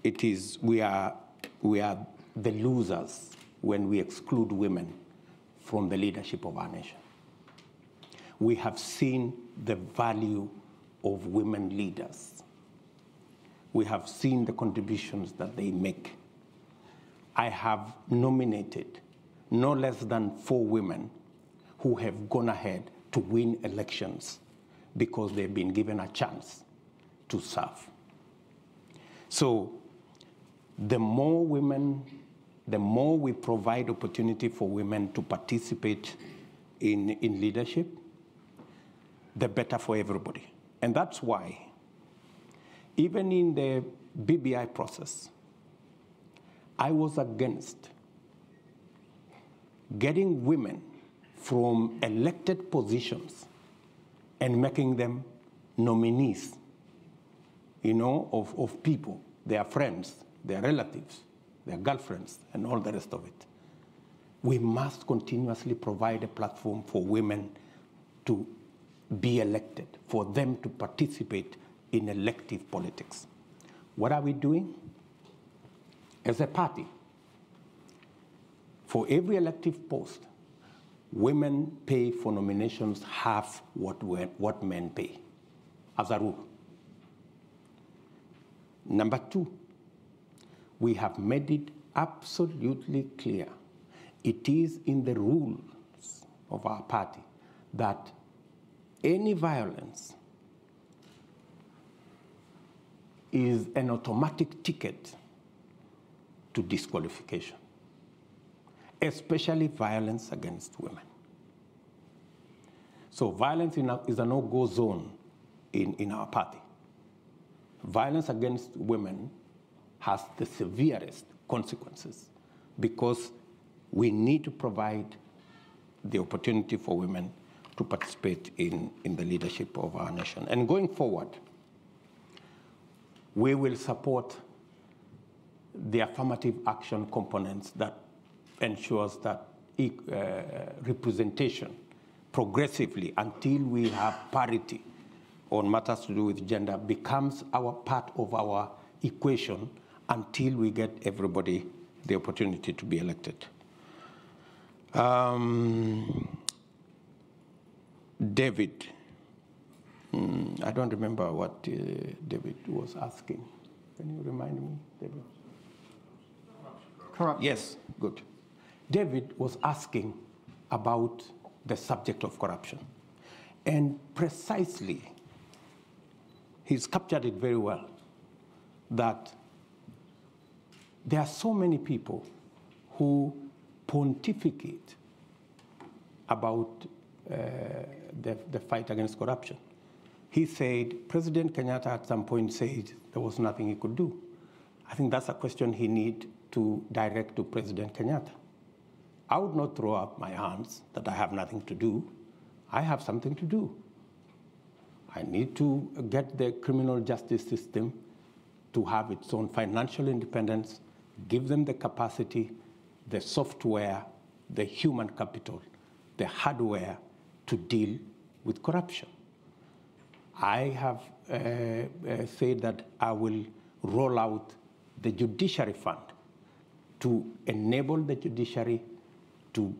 We are the losers when we exclude women from the leadership of our nation. We have seen the value of women leaders. We have seen the contributions that they make. I have nominated no less than 4 women who have gone ahead to win elections because they've been given a chance to serve. So the more women, the more we provide opportunity for women to participate in leadership, the better for everybody. And that's why, even in the BBI process, I was against getting women from elected positions and making them nominees, of people, their friends, their relatives, their girlfriends, and all the rest of it. We must continuously provide a platform for women to be elected, for them to participate in elective politics. What are we doing? As a party, For every elective post, women pay for nominations half what men pay, as a rule. Number two, we have made it absolutely clear. It is in the rules of our party that any violence is an automatic ticket to disqualification, especially violence against women. So violence is a no-go zone in our party. Violence against women has the severest consequences because we need to provide the opportunity for women to participate in the leadership of our nation. And going forward, we will support the affirmative action components that ensures that representation progressively until we have parity on matters to do with gender becomes part of our equation until we get everybody the opportunity to be elected. David, I don't remember what David was asking. Can you remind me, David? Corruption. Yes, good. David was asking about the subject of corruption. And precisely, he's captured it very well, that there are so many people who pontificate about the fight against corruption. He said, President Kenyatta at some point said there was nothing he could do. I think that's a question he needs to direct to President Kenyatta. I would not throw up my hands that I have nothing to do. I have something to do. I need to get the criminal justice system to have its own financial independence, give them the capacity, the software, the human capital, the hardware to deal with corruption. I have said that I will roll out the judiciary fund to enable the judiciary to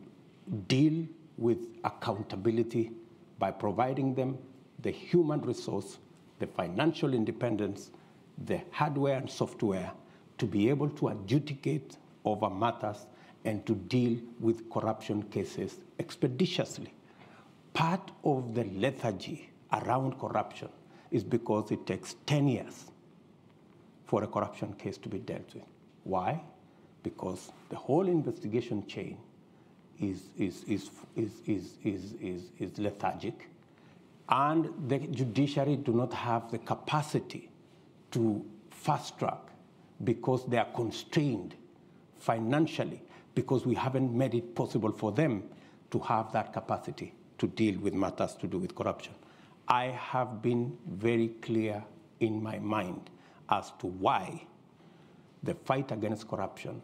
deal with accountability by providing them the human resource, the financial independence, the hardware and software to be able to adjudicate over matters and to deal with corruption cases expeditiously. Part of the lethargy around corruption is because it takes 10 years for a corruption case to be dealt with. Why? Because the whole investigation chain is lethargic, and the judiciary do not have the capacity to fast track because they are constrained financially, because we haven't made it possible for them to have that capacity to deal with matters to do with corruption. I have been very clear in my mind as to why the fight against corruption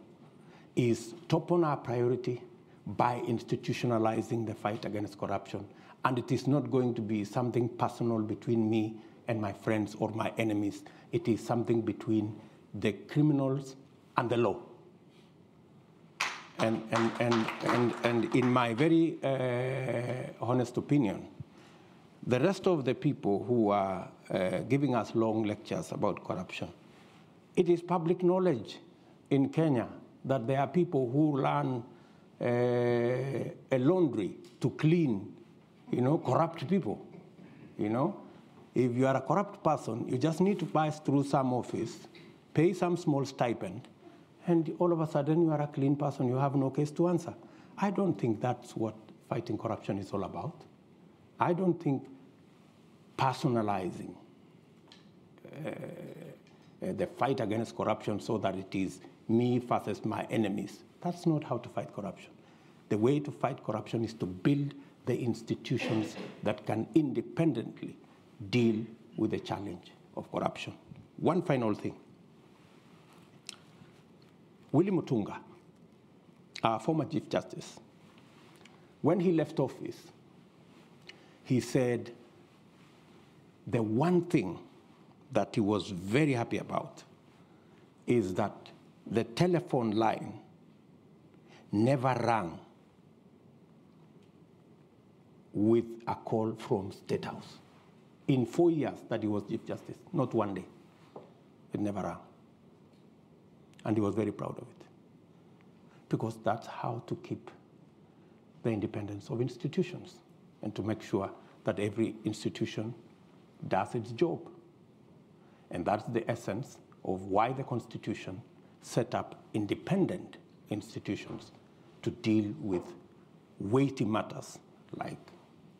is top on our priority by institutionalizing the fight against corruption. And it is not going to be something personal between me and my friends or my enemies. It is something between the criminals and the law. And in my very honest opinion, the rest of the people who are giving us long lectures about corruption, it is public knowledge in Kenya that there are people who run a laundry to clean, corrupt people. If you are a corrupt person, you just need to pass through some office, pay some small stipend, and all of a sudden you are a clean person, you have no case to answer. I don't think that's what fighting corruption is all about. I don't think personalizing the fight against corruption so that it is me versus my enemies, that's not how to fight corruption. The way to fight corruption is to build the institutions that can independently deal with the challenge of corruption. One final thing. William Ruto, our former Chief Justice, when he left office, he said the one thing that he was very happy about is that the telephone line never rang with a call from State House. In 4 years that he was Chief Justice, not one day. It never rang. And he was very proud of it. Because that's how to keep the independence of institutions and to make sure that every institution does its job. And that's the essence of why the Constitution set up independent institutions to deal with weighty matters like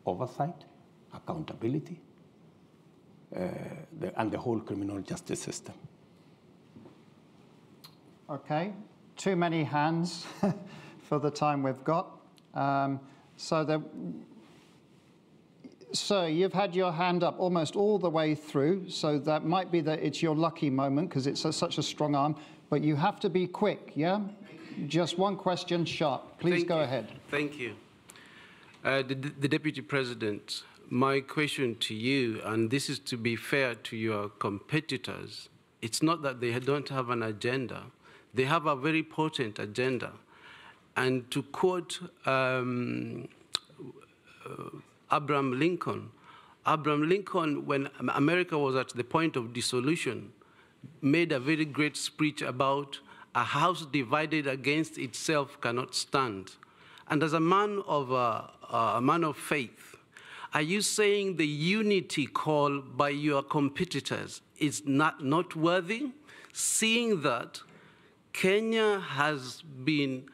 oversight, accountability, and the whole criminal justice system. Okay, too many hands for the time we've got. Sir, you've had your hand up almost all the way through, so that might be that it's your lucky moment because it's such a strong arm, but you have to be quick, yeah? Just one question sharp. Please go ahead. Thank you. The Deputy President, my question to you, and this is to be fair to your competitors, it's not that they don't have an agenda. They have a very potent agenda. And to quote Abraham Lincoln, when America was at the point of dissolution, made a very great speech about a house divided against itself cannot stand. And as a man of faith, are you saying the unity call by your competitors is not worthy, seeing that Kenya has been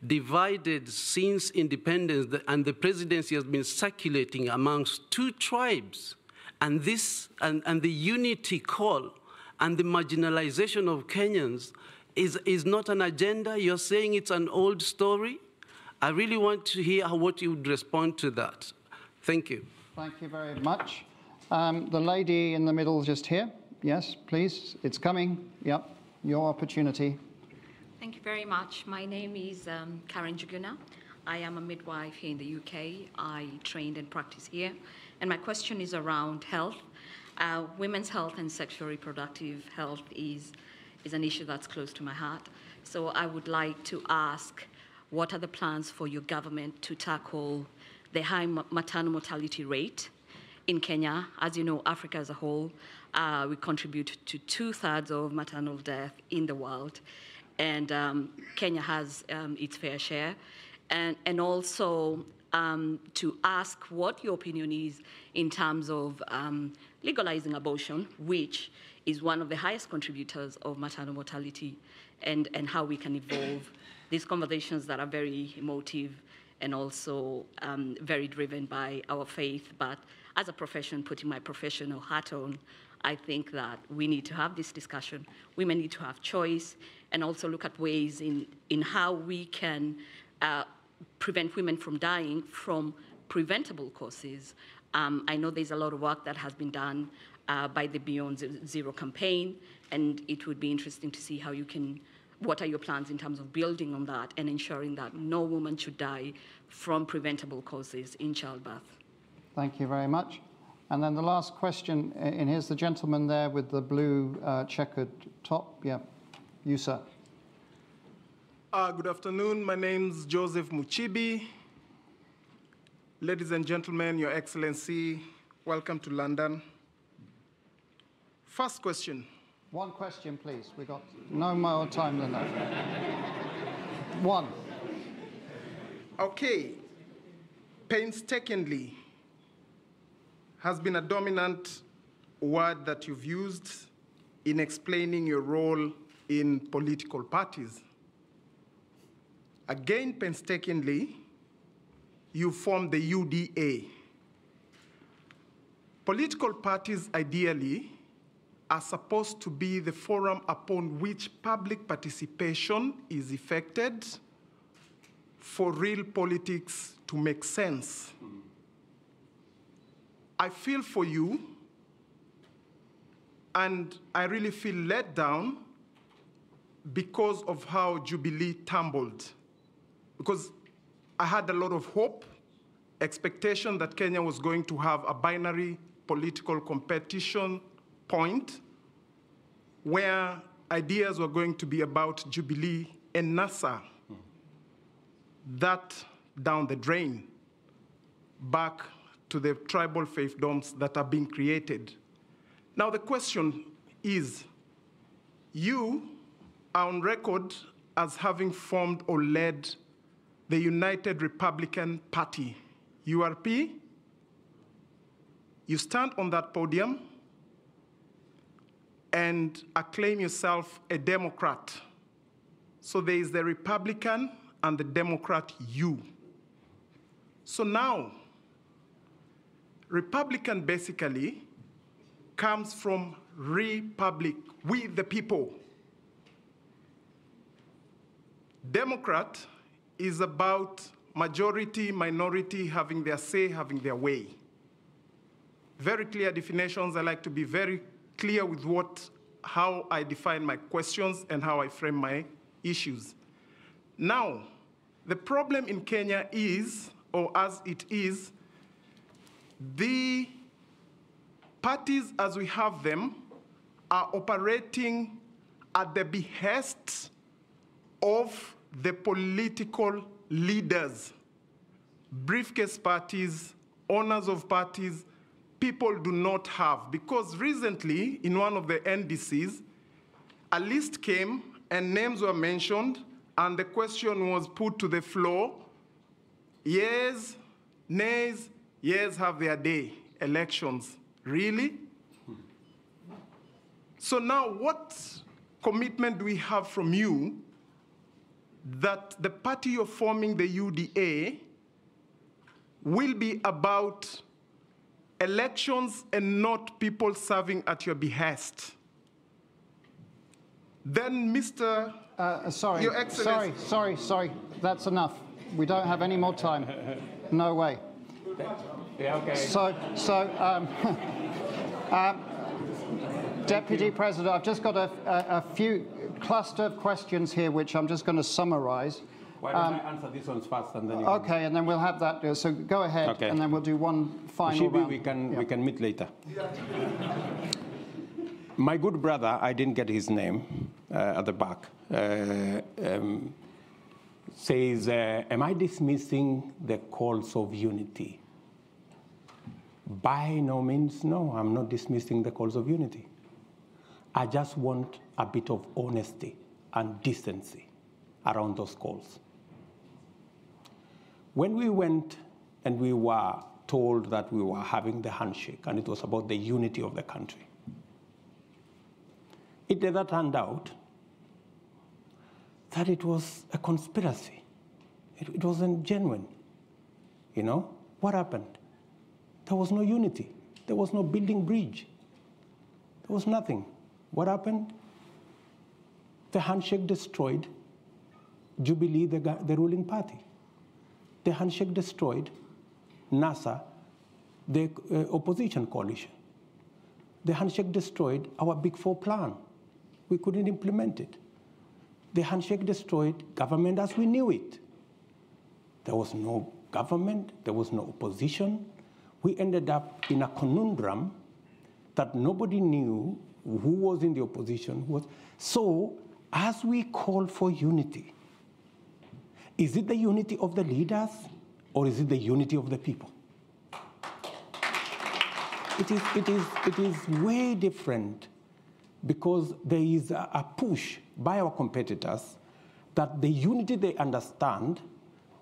divided since independence, and the presidency has been circulating amongst two tribes, and the unity call and the marginalization of Kenyans is not an agenda? You're saying it's an old story? I really want to hear what you would respond to that. Thank you. Thank you very much. The lady in the middle just here. Yes, please. It's coming. Yep, your opportunity. Thank you very much. My name is Karen Juguna. I am a midwife here in the UK. I trained and practice here. And my question is around health. Women's health and sexual reproductive health is an issue that's close to my heart. So I would like to ask, what are the plans for your government to tackle the high maternal mortality rate in Kenya? As you know, Africa as a whole, we contribute to 2/3 of maternal death in the world. And Kenya has its fair share. And also to ask what your opinion is in terms of legalizing abortion, which is one of the highest contributors of maternal mortality, and how we can evolve these conversations that are very emotive and also very driven by our faith. But as a profession, putting my professional hat on, I think that we need to have this discussion. Women need to have choice, and also look at ways in how we can prevent women from dying from preventable causes. I know there's a lot of work that has been done by the Beyond Zero campaign, and it would be interesting to see how you can, what are your plans in terms of building on that and ensuring that no woman should die from preventable causes in childbirth. Thank you very much. And then the last question, and here's the gentleman there with the blue checkered top. Yeah, you, sir. Good afternoon. My name's Joseph Muchibi. Ladies and gentlemen, Your Excellency, welcome to London. First question. One question, please. We've got no more time than that. One. Okay. Painstakingly has been a dominant word that you've used in explaining your role in political parties. Again, painstakingly, you formed the UDA. Political parties, ideally, are supposed to be the forum upon which public participation is effected for real politics to make sense. I feel for you, and I really feel let down because of how Jubilee tumbled. Because I had a lot of hope, expectation that Kenya was going to have a binary political competition point where ideas were going to be about Jubilee and NASA. that down the drain back to the tribal fiefdoms that are being created. Now the question is, you are on record as having formed or led the United Republican Party, URP. You stand on that podium and acclaim yourself a Democrat. So there is the Republican and the Democrat you. So now, Republican basically comes from republic, we the people. Democrat is about majority, minority having their say, having their way. Very clear definitions. I like to be very clear with how I define my questions and how I frame my issues. Now, the problem in Kenya is, or as it is, the parties as we have them are operating at the behest of the political leaders, briefcase parties, owners of parties. People do not have, because recently in one of the NDCs, a list came and names were mentioned and the question was put to the floor, yes, nays, yes, have their day, elections. Really? So now what commitment do we have from you that the party you're forming, the UDA, will be about elections and not people serving at your behest? Then, Mr. Sorry, Your Excellency. sorry. That's enough. We don't have any more time. No way. Yeah, okay. Deputy President, I've just got a few cluster of questions here, which I'm just going to summarize. Why don't I answer these ones first, and then you okay, and then we'll have that. So go ahead, okay. And then we'll do one final round. We can meet later. My good brother, I didn't get his name at the back, says, am I dismissing the calls of unity? By no means, no, I'm not dismissing the calls of unity. I just want a bit of honesty and decency around those calls. When we went and we were told that we were having the handshake and it was about the unity of the country, it never turned out that it was a conspiracy. It wasn't genuine. You know, what happened? There was no unity. There was no building bridge. There was nothing. What happened? The handshake destroyed Jubilee, the ruling party. The handshake destroyed NASA, the opposition coalition. The handshake destroyed our Big Four plan. We couldn't implement it. The handshake destroyed government as we knew it. There was no government. There was no opposition. We ended up in a conundrum that nobody knew who was in the opposition. So as we call for unity, is it the unity of the leaders or is it the unity of the people? It is way different, because there is a push by our competitors that the unity they understand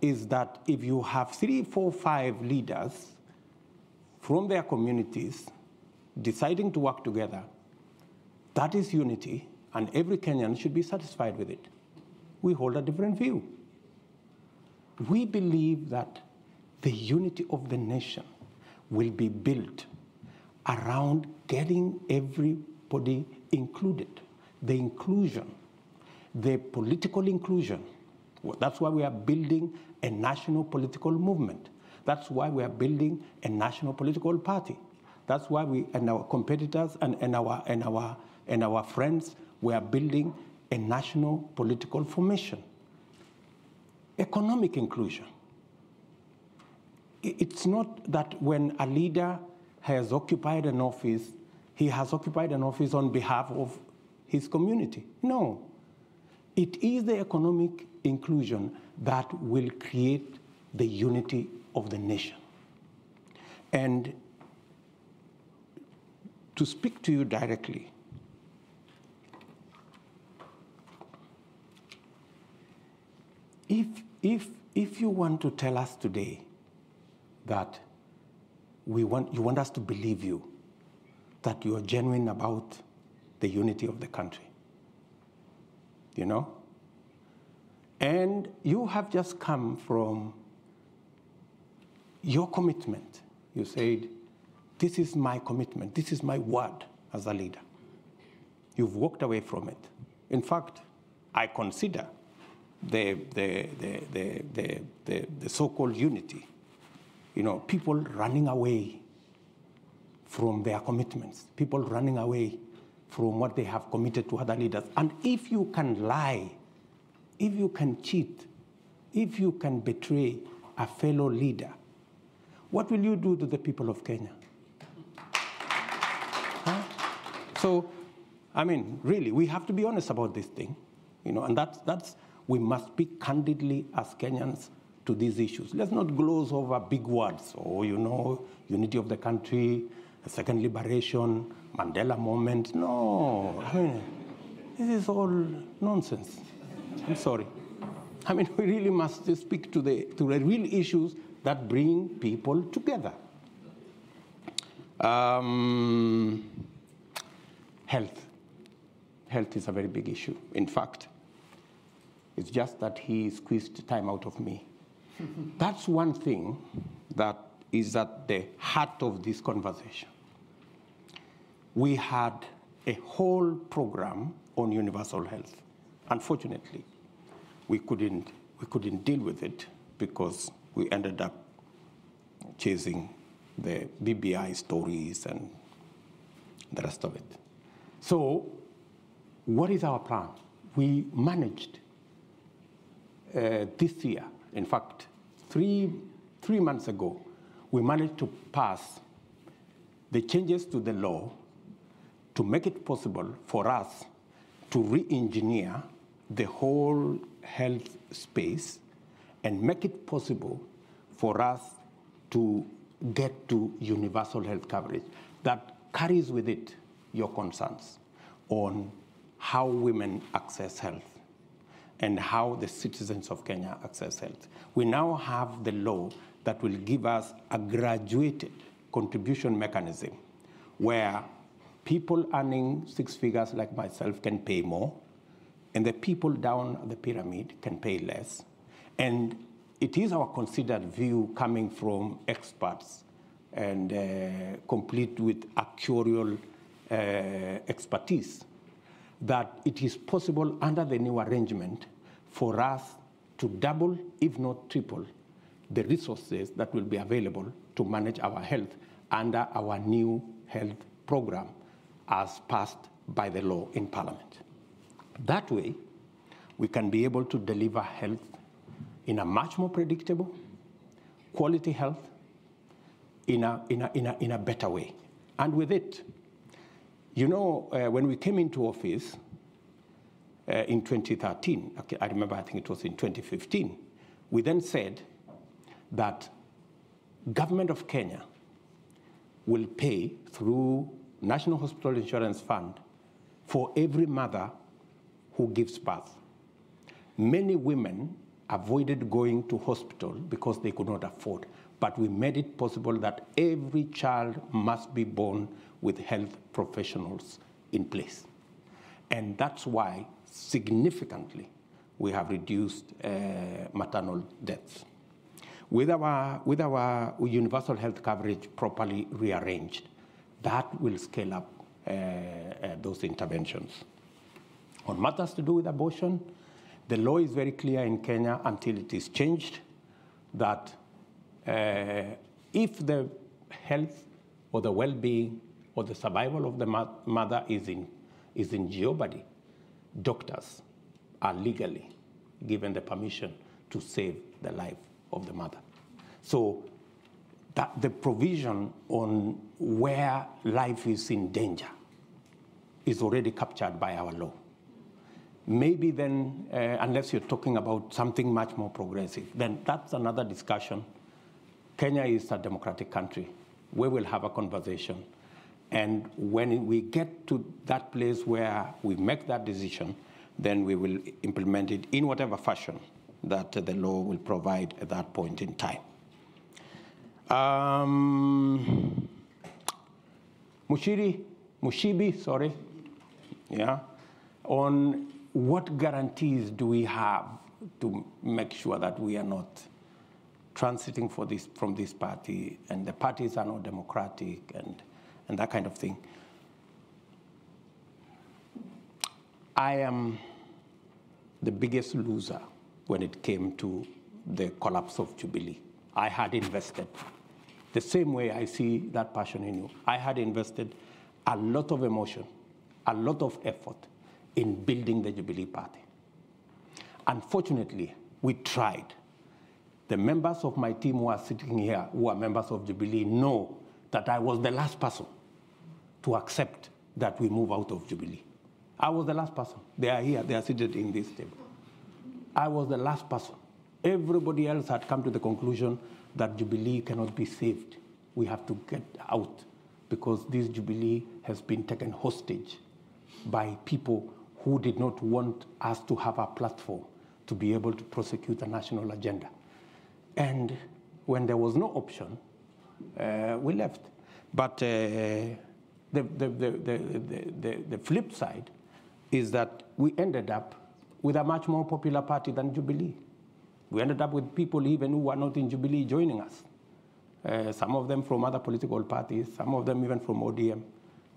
is that if you have 3, 4, 5 leaders from their communities deciding to work together, that is unity, and every Kenyan should be satisfied with it. We hold a different view. We believe that the unity of the nation will be built around getting everybody included, the inclusion, the political inclusion. That's why we are building a national political movement. That's why we are building a national political party. That's why we and our competitors and our friends, we are building a national political formation. Economic inclusion. It's not that when a leader has occupied an office, he has occupied an office on behalf of his community. No. It is the economic inclusion that will create the unity of the nation. And to speak to you directly, if you want to tell us today that you want us to believe you, that you are genuine about the unity of the country, you know? And you have just come from your commitment. You said, this is my commitment, this is my word as a leader. You've walked away from it. In fact, I consider the so-called unity, you know, people running away from their commitments, people running away from what they have committed to other leaders. And if you can lie, if you can cheat, if you can betray a fellow leader, what will you do to the people of Kenya? Huh? So, I mean, really, we have to be honest about this thing, you know, and we must speak candidly as Kenyans to these issues. Let's not gloss over big words, or, you know, unity of the country, second liberation, Mandela moment. No, I mean, this is all nonsense. I'm sorry. I mean, we really must speak to the real issues that bring people together. Health. Health is a very big issue. In fact, it's just that he squeezed time out of me. That's one thing that is at the heart of this conversation. We had a whole program on universal health. Unfortunately, we couldn't deal with it because we ended up chasing the BBI stories and the rest of it. So, what is our plan? We managed this year, in fact, three months ago, we managed to pass the changes to the law to make it possible for us to re-engineer the whole health space and make it possible for us to get to universal health coverage that carries with it your concerns on how women access health and how the citizens of Kenya access health. We now have the law that will give us a graduated contribution mechanism where people earning 6 figures like myself can pay more, and the people down the pyramid can pay less. And it is our considered view coming from experts and complete with actuarial expertise that it is possible under the new arrangement for us to double, if not triple, the resources that will be available to manage our health under our new health program as passed by the law in Parliament. That way, we can be able to deliver health in a much more predictable, quality health in a better way. And with it, you know, when we came into office in 2013, I remember I think it was in 2015, we then said that government of Kenya will pay through National Hospital Insurance Fund for every mother who gives birth. Many women avoided going to hospital because they could not afford, but we made it possible that every child must be born with health professionals in place. And that's why significantly we have reduced maternal deaths. With our universal health coverage properly rearranged, that will scale up those interventions. On matters to do with abortion, the law is very clear in Kenya until it is changed that if the health or the well-being or the survival of the mother is in jeopardy, doctors are legally given the permission to save the life of the mother. So that the provision on where life is in danger is already captured by our law. maybe then, unless you're talking about something much more progressive, then that's another discussion. Kenya is a democratic country. We will have a conversation. And when we get to that place where we make that decision, then we will implement it in whatever fashion that the law will provide at that point in time. Mushibi, sorry, yeah, on what guarantees do we have to make sure that we are not transiting from this party, and the parties are not democratic, and that kind of thing. I am the biggest loser when it came to the collapse of Jubilee. I had invested, the same way I see that passion in you, I had invested a lot of emotion, a lot of effort in building the Jubilee Party. Unfortunately, we tried. The members of my team who are sitting here, who are members of Jubilee, know that I was the last person to accept that we move out of Jubilee. I was the last person. They are here, they are seated in this table. I was the last person. Everybody else had come to the conclusion that Jubilee cannot be saved. We have to get out because this Jubilee has been taken hostage by people who did not want us to have a platform to be able to prosecute a national agenda. And when there was no option, we left. But the flip side is that we ended up with a much more popular party than Jubilee. We ended up with people even who were not in Jubilee joining us. Some of them from other political parties, some of them even from ODM.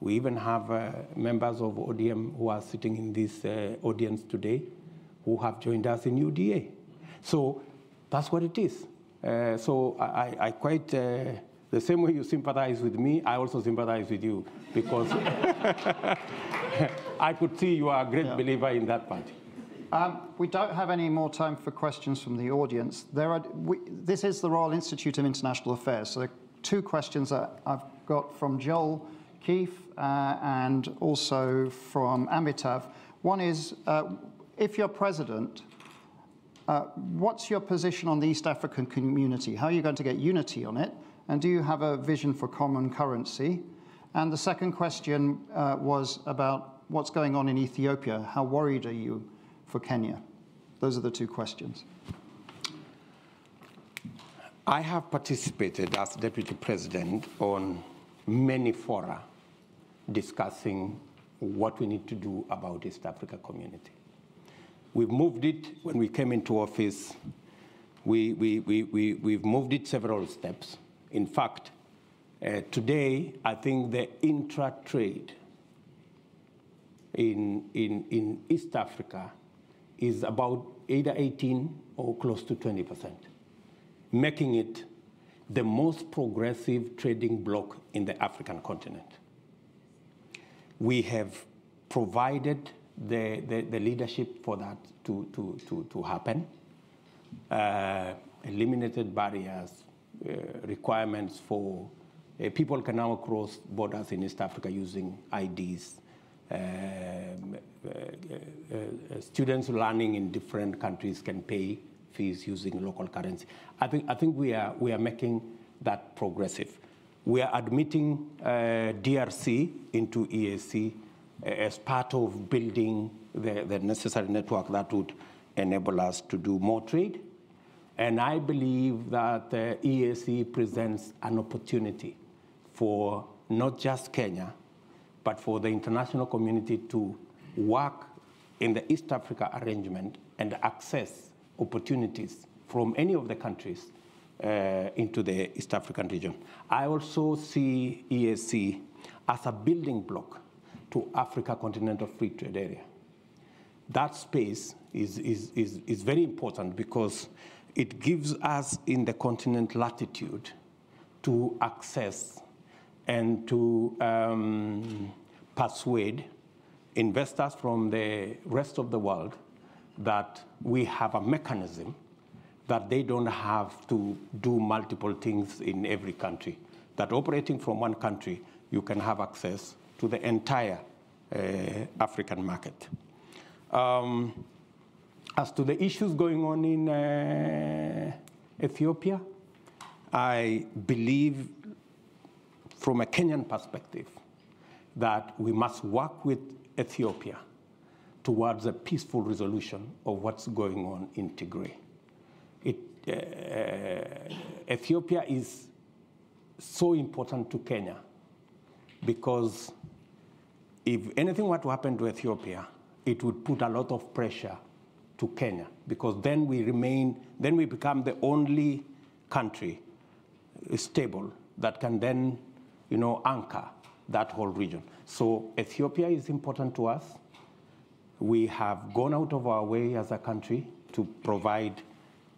We even have members of ODM who are sitting in this audience today who have joined us in UDA. So that's what it is. So I quite, the same way you sympathize with me, I also sympathize with you because I could see you are a great believer in that party. We don't have any more time for questions from the audience. This is the Royal Institute of International Affairs, so there are two questions that I've got from Joel Keefe and also from Amitav. One is, if you're president, what's your position on the East African community? How are you going to get unity on it? And do you have a vision for common currency? And the second question was about what's going on in Ethiopia. How worried are you for Kenya? Those are the two questions. I have participated as Deputy President on many fora discussing what we need to do about East Africa community. We've moved it when we came into office. We've moved it several steps. In fact, today, I think the intra-trade in East Africa is about either 18 or close to 20%, making it the most progressive trading bloc in the African continent. We have provided the leadership for that to happen, eliminated barriers, requirements for people can now cross borders in East Africa using IDs. Students learning in different countries can pay fees using local currency. I think we are making that progressive. We are admitting DRC into EAC as part of building the necessary network that would enable us to do more trade. And I believe that EAC presents an opportunity for not just Kenya, but for the international community to work in the East Africa arrangement and access opportunities from any of the countries into the East African region. I also see EAC as a building block to Africa Continental Free Trade Area. That space is very important because it gives us in the continent latitude to access and to persuade investors from the rest of the world that we have a mechanism that they don't have to do multiple things in every country, that operating from one country, you can have access to the entire African market. As to the issues going on in Ethiopia, I believe from a Kenyan perspective that we must work with Ethiopia towards a peaceful resolution of what's going on in Tigray. Ethiopia is so important to Kenya because if anything were to happen to Ethiopia, it would put a lot of pressure to Kenya, because then we become the only country stable that can then, anchor that whole region. So Ethiopia is important to us. We have gone out of our way as a country to provide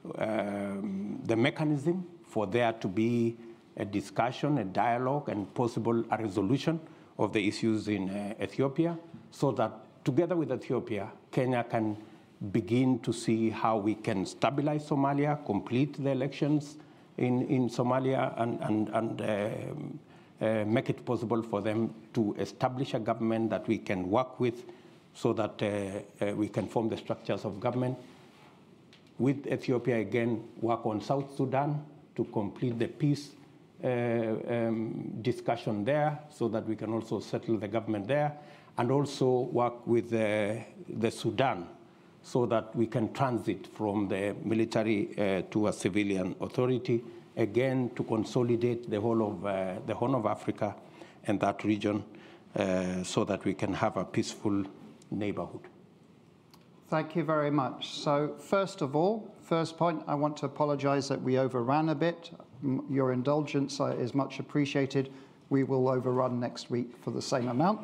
the mechanism for there to be a discussion, a dialogue, and possible a resolution of the issues in Ethiopia, so that together with Ethiopia, Kenya can begin to see how we can stabilize Somalia, complete the elections in Somalia, and make it possible for them to establish a government that we can work with, so that we can form the structures of government. With Ethiopia, again, work on South Sudan to complete the peace discussion there, so that we can also settle the government there, and also work with the Sudan, so that we can transit from the military to a civilian authority, again, to consolidate the whole of Africa and that region, so that we can have a peaceful neighborhood. Thank you very much. So first of all, first point, I want to apologize that we overran a bit. Your indulgence is much appreciated. We will overrun next week for the same amount.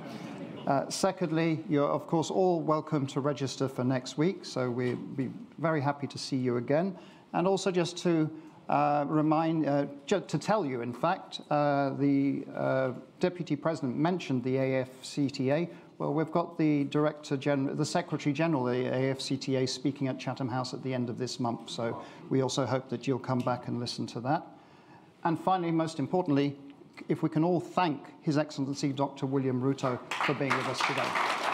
Secondly, you're of course all welcome to register for next week, so we'll be very happy to see you again. And also just to to tell you, in fact, the Deputy President mentioned the AFCTA. Well, we've got the the Secretary General of the AFCTA speaking at Chatham House at the end of this month, so we also hope that you'll come back and listen to that. And finally, most importantly, if we can all thank His Excellency Dr. William Ruto for being with us today.